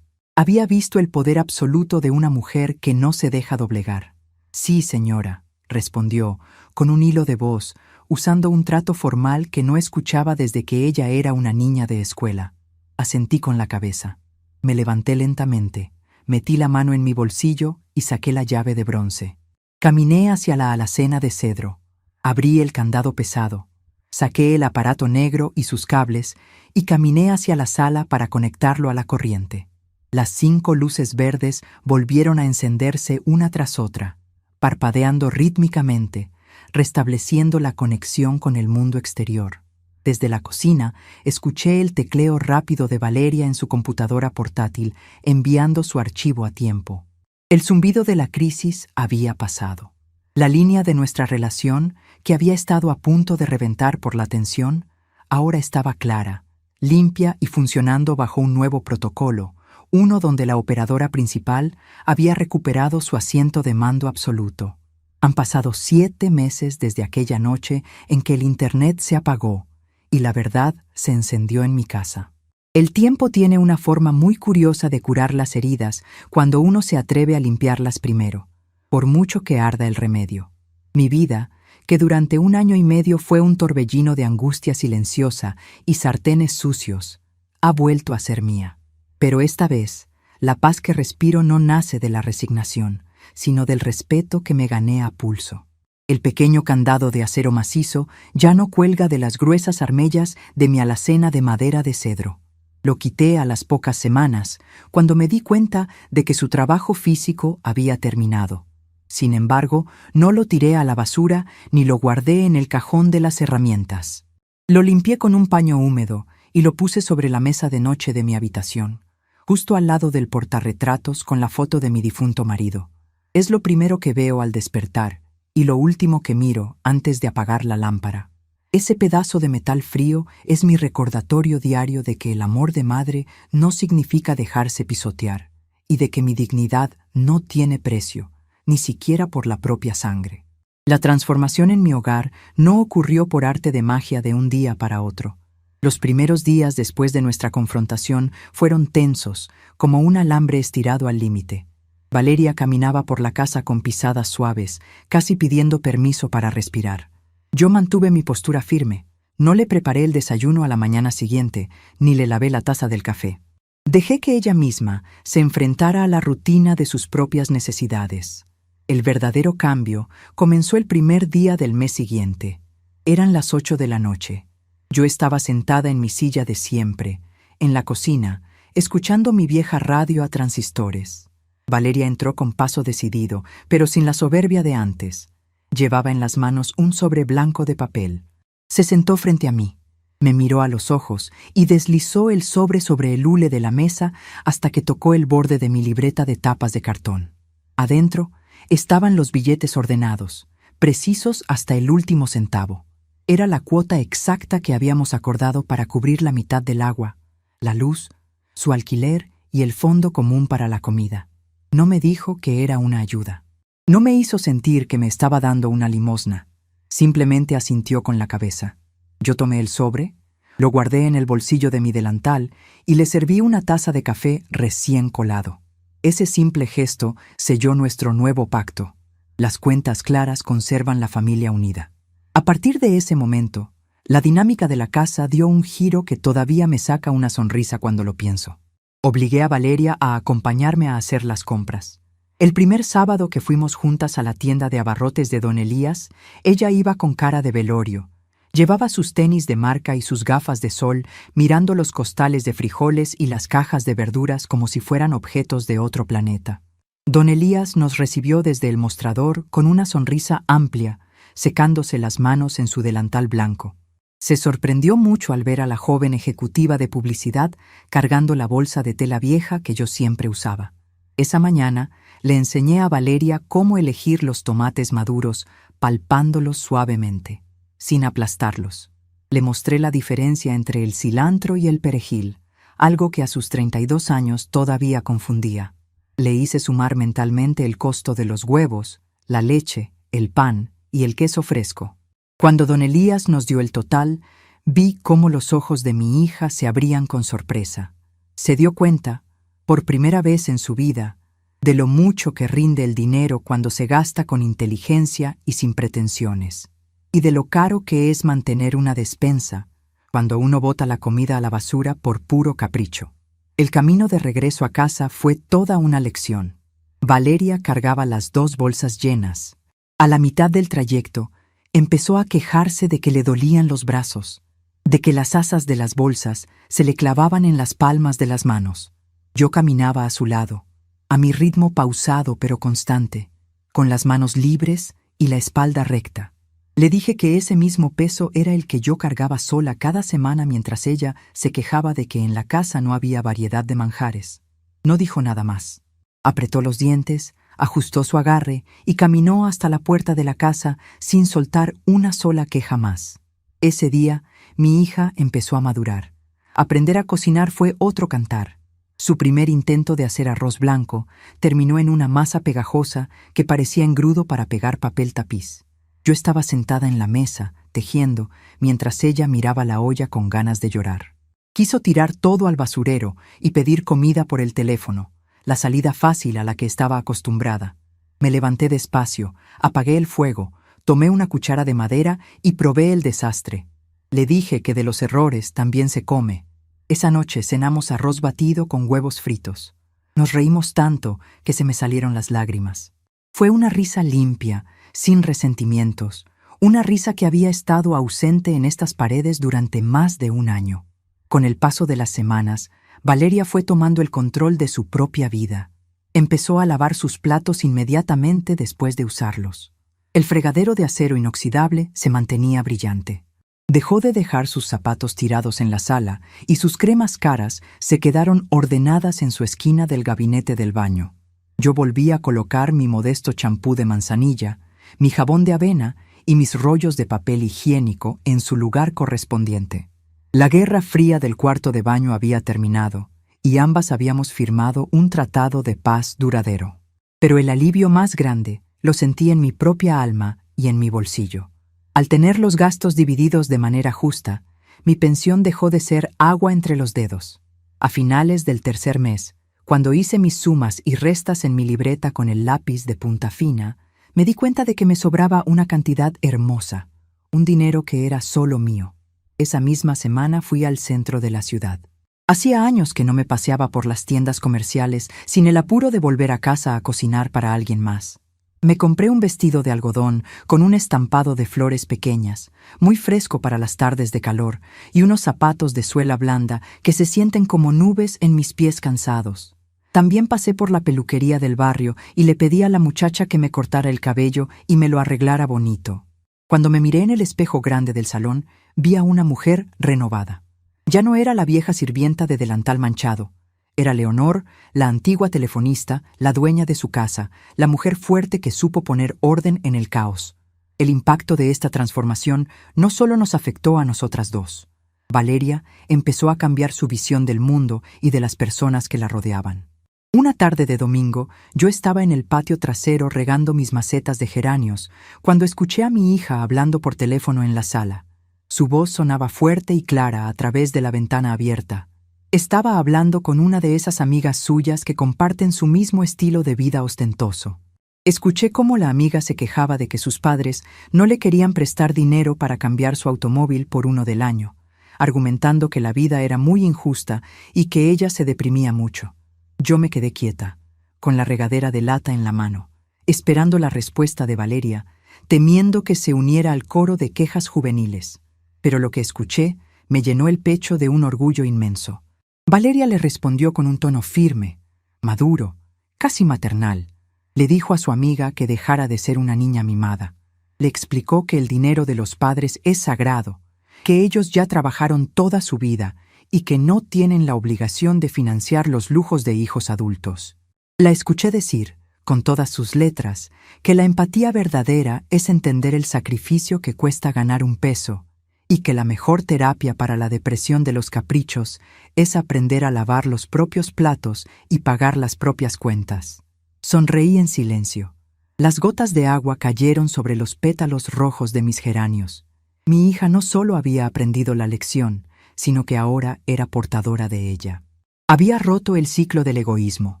Había visto el poder absoluto de una mujer que no se deja doblegar. Sí, señora, respondió, con un hilo de voz, usando un trato formal que no escuchaba desde que ella era una niña de escuela. Asentí con la cabeza. Me levanté lentamente, metí la mano en mi bolsillo y saqué la llave de bronce. Caminé hacia la alacena de cedro. Abrí el candado pesado. Saqué el aparato negro y sus cables y caminé hacia la sala para conectarlo a la corriente. Las 5 luces verdes volvieron a encenderse una tras otra, parpadeando rítmicamente, restableciendo la conexión con el mundo exterior. Desde la cocina, escuché el tecleo rápido de Valeria en su computadora portátil, enviando su archivo a tiempo. El zumbido de la crisis había pasado. La línea de nuestra relación, que había estado a punto de reventar por la tensión, ahora estaba clara, limpia y funcionando bajo un nuevo protocolo, uno donde la operadora principal había recuperado su asiento de mando absoluto. Han pasado 7 meses desde aquella noche en que el internet se apagó y la verdad se encendió en mi casa. El tiempo tiene una forma muy curiosa de curar las heridas cuando uno se atreve a limpiarlas primero, por mucho que arda el remedio. Mi vida, que durante 1 año y medio fue un torbellino de angustia silenciosa y sartenes sucios, ha vuelto a ser mía. Pero esta vez, la paz que respiro no nace de la resignación, sino del respeto que me gané a pulso. El pequeño candado de acero macizo ya no cuelga de las gruesas armellas de mi alacena de madera de cedro. Lo quité a las pocas semanas, cuando me di cuenta de que su trabajo físico había terminado. Sin embargo, no lo tiré a la basura ni lo guardé en el cajón de las herramientas. Lo limpié con un paño húmedo y lo puse sobre la mesa de noche de mi habitación, justo al lado del portarretratos con la foto de mi difunto marido. Es lo primero que veo al despertar y lo último que miro antes de apagar la lámpara. Ese pedazo de metal frío es mi recordatorio diario de que el amor de madre no significa dejarse pisotear y de que mi dignidad no tiene precio, ni siquiera por la propia sangre. La transformación en mi hogar no ocurrió por arte de magia de un día para otro. Los primeros días después de nuestra confrontación fueron tensos, como un alambre estirado al límite. Valeria caminaba por la casa con pisadas suaves, casi pidiendo permiso para respirar. Yo mantuve mi postura firme. No le preparé el desayuno a la mañana siguiente, ni le lavé la taza del café. Dejé que ella misma se enfrentara a la rutina de sus propias necesidades. El verdadero cambio comenzó el primer día del mes siguiente. Eran las 8 de la noche. Yo estaba sentada en mi silla de siempre, en la cocina, escuchando mi vieja radio a transistores. Valeria entró con paso decidido, pero sin la soberbia de antes. Llevaba en las manos un sobre blanco de papel. Se sentó frente a mí, me miró a los ojos y deslizó el sobre el hule de la mesa hasta que tocó el borde de mi libreta de tapas de cartón. Adentro estaban los billetes ordenados, precisos hasta el último centavo. Era la cuota exacta que habíamos acordado para cubrir la mitad del agua, la luz, su alquiler y el fondo común para la comida. No me dijo que era una ayuda. No me hizo sentir que me estaba dando una limosna. Simplemente asintió con la cabeza. Yo tomé el sobre, lo guardé en el bolsillo de mi delantal y le serví una taza de café recién colado. Ese simple gesto selló nuestro nuevo pacto. Las cuentas claras conservan la familia unida. A partir de ese momento, la dinámica de la casa dio un giro que todavía me saca una sonrisa cuando lo pienso. Obligué a Valeria a acompañarme a hacer las compras. El primer sábado que fuimos juntas a la tienda de abarrotes de don Elías, ella iba con cara de velorio. Llevaba sus tenis de marca y sus gafas de sol, mirando los costales de frijoles y las cajas de verduras como si fueran objetos de otro planeta. Don Elías nos recibió desde el mostrador con una sonrisa amplia, secándose las manos en su delantal blanco. Se sorprendió mucho al ver a la joven ejecutiva de publicidad cargando la bolsa de tela vieja que yo siempre usaba. Esa mañana le enseñé a Valeria cómo elegir los tomates maduros, palpándolos suavemente, sin aplastarlos. Le mostré la diferencia entre el cilantro y el perejil, algo que a sus 32 años todavía confundía. Le hice sumar mentalmente el costo de los huevos, la leche, el pan y el queso fresco. Cuando don Elías nos dio el total, vi cómo los ojos de mi hija se abrían con sorpresa. Se dio cuenta, por primera vez en su vida, de lo mucho que rinde el dinero cuando se gasta con inteligencia y sin pretensiones, y de lo caro que es mantener una despensa cuando uno bota la comida a la basura por puro capricho. El camino de regreso a casa fue toda una lección. Valeria cargaba las 2 bolsas llenas. A la mitad del trayecto, empezó a quejarse de que le dolían los brazos, de que las asas de las bolsas se le clavaban en las palmas de las manos. Yo caminaba a su lado, a mi ritmo pausado pero constante, con las manos libres y la espalda recta. Le dije que ese mismo peso era el que yo cargaba sola cada semana mientras ella se quejaba de que en la casa no había variedad de manjares. No dijo nada más. Apretó los dientes, ajustó su agarre y caminó hasta la puerta de la casa sin soltar una sola queja más. Ese día, mi hija empezó a madurar. Aprender a cocinar fue otro cantar. Su primer intento de hacer arroz blanco terminó en una masa pegajosa que parecía engrudo para pegar papel tapiz. Yo estaba sentada en la mesa, tejiendo, mientras ella miraba la olla con ganas de llorar. Quiso tirar todo al basurero y pedir comida por el teléfono, la salida fácil a la que estaba acostumbrada. Me levanté despacio, apagué el fuego, tomé una cuchara de madera y probé el desastre. Le dije que de los errores también se come. Esa noche cenamos arroz batido con huevos fritos. Nos reímos tanto que se me salieron las lágrimas. Fue una risa limpia, sin resentimientos, una risa que había estado ausente en estas paredes durante más de un año. Con el paso de las semanas, Valeria fue tomando el control de su propia vida. Empezó a lavar sus platos inmediatamente después de usarlos. El fregadero de acero inoxidable se mantenía brillante. Dejó de dejar sus zapatos tirados en la sala y sus cremas caras se quedaron ordenadas en su esquina del gabinete del baño. Yo volví a colocar mi modesto champú de manzanilla, mi jabón de avena y mis rollos de papel higiénico en su lugar correspondiente. La guerra fría del cuarto de baño había terminado y ambas habíamos firmado un tratado de paz duradero. Pero el alivio más grande lo sentí en mi propia alma y en mi bolsillo. Al tener los gastos divididos de manera justa, mi pensión dejó de ser agua entre los dedos. A finales del tercer mes, cuando hice mis sumas y restas en mi libreta con el lápiz de punta fina, me di cuenta de que me sobraba una cantidad hermosa, un dinero que era solo mío. Esa misma semana fui al centro de la ciudad. Hacía años que no me paseaba por las tiendas comerciales sin el apuro de volver a casa a cocinar para alguien más. Me compré un vestido de algodón con un estampado de flores pequeñas, muy fresco para las tardes de calor, y unos zapatos de suela blanda que se sienten como nubes en mis pies cansados. También pasé por la peluquería del barrio y le pedí a la muchacha que me cortara el cabello y me lo arreglara bonito. Cuando me miré en el espejo grande del salón, vi a una mujer renovada. Ya no era la vieja sirvienta de delantal manchado. Era Leonor, la antigua telefonista, la dueña de su casa, la mujer fuerte que supo poner orden en el caos. El impacto de esta transformación no solo nos afectó a nosotras dos. Valeria empezó a cambiar su visión del mundo y de las personas que la rodeaban. Una tarde de domingo, yo estaba en el patio trasero regando mis macetas de geranios, cuando escuché a mi hija hablando por teléfono en la sala. Su voz sonaba fuerte y clara a través de la ventana abierta. Estaba hablando con una de esas amigas suyas que comparten su mismo estilo de vida ostentoso. Escuché cómo la amiga se quejaba de que sus padres no le querían prestar dinero para cambiar su automóvil por uno del año, argumentando que la vida era muy injusta y que ella se deprimía mucho. Yo me quedé quieta, con la regadera de lata en la mano, esperando la respuesta de Valeria, temiendo que se uniera al coro de quejas juveniles. Pero lo que escuché me llenó el pecho de un orgullo inmenso. Valeria le respondió con un tono firme, maduro, casi maternal. Le dijo a su amiga que dejara de ser una niña mimada. Le explicó que el dinero de los padres es sagrado, que ellos ya trabajaron toda su vida y que no tienen la obligación de financiar los lujos de hijos adultos. La escuché decir, con todas sus letras, que la empatía verdadera es entender el sacrificio que cuesta ganar un peso y que la mejor terapia para la depresión de los caprichos es aprender a lavar los propios platos y pagar las propias cuentas. Sonreí en silencio. Las gotas de agua cayeron sobre los pétalos rojos de mis geranios. Mi hija no solo había aprendido la lección, sino que ahora era portadora de ella. Había roto el ciclo del egoísmo.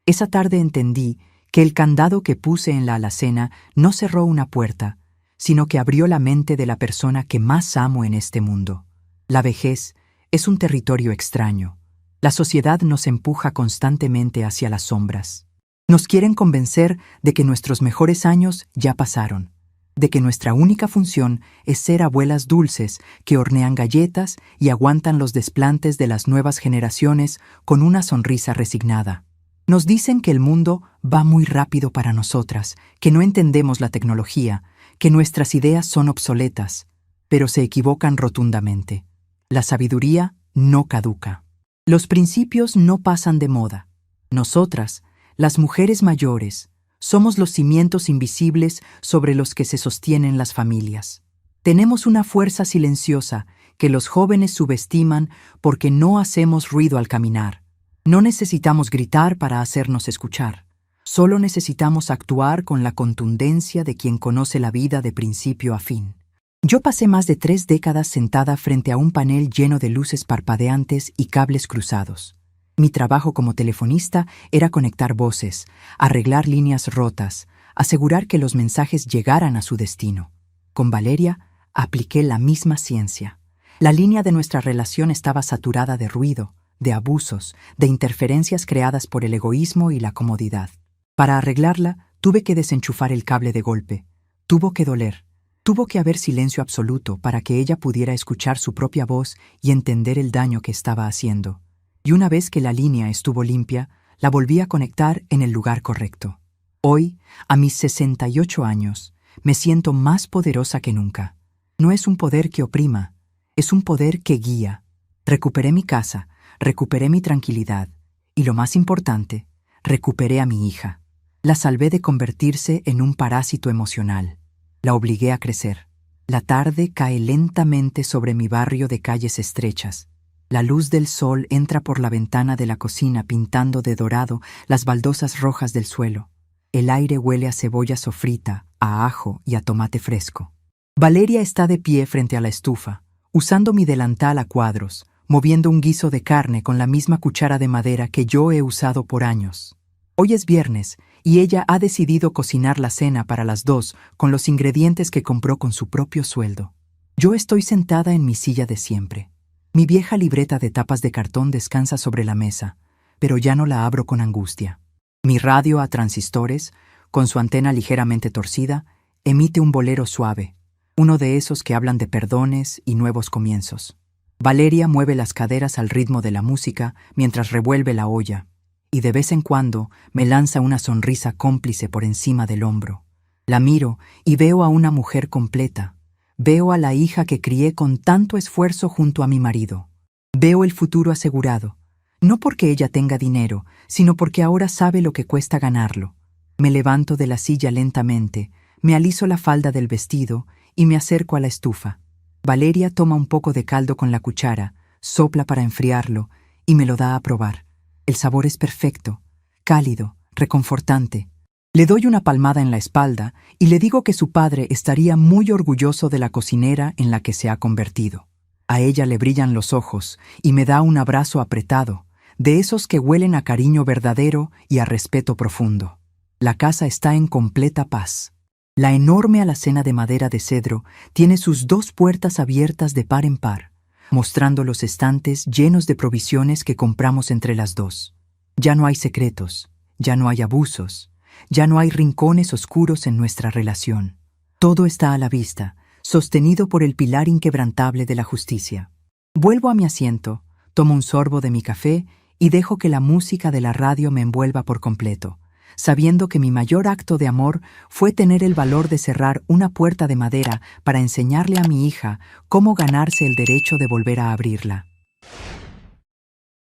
Esa tarde entendí que el candado que puse en la alacena no cerró una puerta, sino que abrió la mente de la persona que más amo en este mundo. La vejez es un territorio extraño. La sociedad nos empuja constantemente hacia las sombras. Nos quieren convencer de que nuestros mejores años ya pasaron, de que nuestra única función es ser abuelas dulces que hornean galletas y aguantan los desplantes de las nuevas generaciones con una sonrisa resignada. Nos dicen que el mundo va muy rápido para nosotras, que no entendemos la tecnología, que nuestras ideas son obsoletas, pero se equivocan rotundamente. La sabiduría no caduca. Los principios no pasan de moda. Nosotras, las mujeres mayores, somos los cimientos invisibles sobre los que se sostienen las familias. Tenemos una fuerza silenciosa que los jóvenes subestiman porque no hacemos ruido al caminar. No necesitamos gritar para hacernos escuchar. Solo necesitamos actuar con la contundencia de quien conoce la vida de principio a fin. Yo pasé más de 3 décadas sentada frente a un panel lleno de luces parpadeantes y cables cruzados. Mi trabajo como telefonista era conectar voces, arreglar líneas rotas, asegurar que los mensajes llegaran a su destino. Con Valeria apliqué la misma ciencia. La línea de nuestra relación estaba saturada de ruido, de abusos, de interferencias creadas por el egoísmo y la comodidad. Para arreglarla, tuve que desenchufar el cable de golpe. Tuvo que doler. Tuvo que haber silencio absoluto para que ella pudiera escuchar su propia voz y entender el daño que estaba haciendo. Y una vez que la línea estuvo limpia, la volví a conectar en el lugar correcto. Hoy, a mis 68 años, me siento más poderosa que nunca. No es un poder que oprima, es un poder que guía. Recuperé mi casa, recuperé mi tranquilidad y, lo más importante, recuperé a mi hija. La salvé de convertirse en un parásito emocional. La obligué a crecer. La tarde cae lentamente sobre mi barrio de calles estrechas. La luz del sol entra por la ventana de la cocina pintando de dorado las baldosas rojas del suelo. El aire huele a cebolla sofrita, a ajo y a tomate fresco. Valeria está de pie frente a la estufa, usando mi delantal a cuadros, moviendo un guiso de carne con la misma cuchara de madera que yo he usado por años. Hoy es viernes y ella ha decidido cocinar la cena para las 2 con los ingredientes que compró con su propio sueldo. Yo estoy sentada en mi silla de siempre. Mi vieja libreta de tapas de cartón descansa sobre la mesa, pero ya no la abro con angustia. Mi radio a transistores, con su antena ligeramente torcida, emite un bolero suave, uno de esos que hablan de perdones y nuevos comienzos. Valeria mueve las caderas al ritmo de la música mientras revuelve la olla, y de vez en cuando me lanza una sonrisa cómplice por encima del hombro. La miro y veo a una mujer completa. Veo a la hija que crié con tanto esfuerzo junto a mi marido. Veo el futuro asegurado, no porque ella tenga dinero, sino porque ahora sabe lo que cuesta ganarlo. Me levanto de la silla lentamente, me aliso la falda del vestido y me acerco a la estufa. Valeria toma un poco de caldo con la cuchara, sopla para enfriarlo y me lo da a probar. El sabor es perfecto, cálido, reconfortante. Le doy una palmada en la espalda y le digo que su padre estaría muy orgulloso de la cocinera en la que se ha convertido. A ella le brillan los ojos y me da un abrazo apretado, de esos que huelen a cariño verdadero y a respeto profundo. La casa está en completa paz. La enorme alacena de madera de cedro tiene sus 2 puertas abiertas de par en par, mostrando los estantes llenos de provisiones que compramos entre las dos. Ya no hay secretos, ya no hay abusos, ya no hay rincones oscuros en nuestra relación. Todo está a la vista, sostenido por el pilar inquebrantable de la justicia. Vuelvo a mi asiento, tomo un sorbo de mi café y dejo que la música de la radio me envuelva por completo, sabiendo que mi mayor acto de amor fue tener el valor de cerrar una puerta de madera para enseñarle a mi hija cómo ganarse el derecho de volver a abrirla.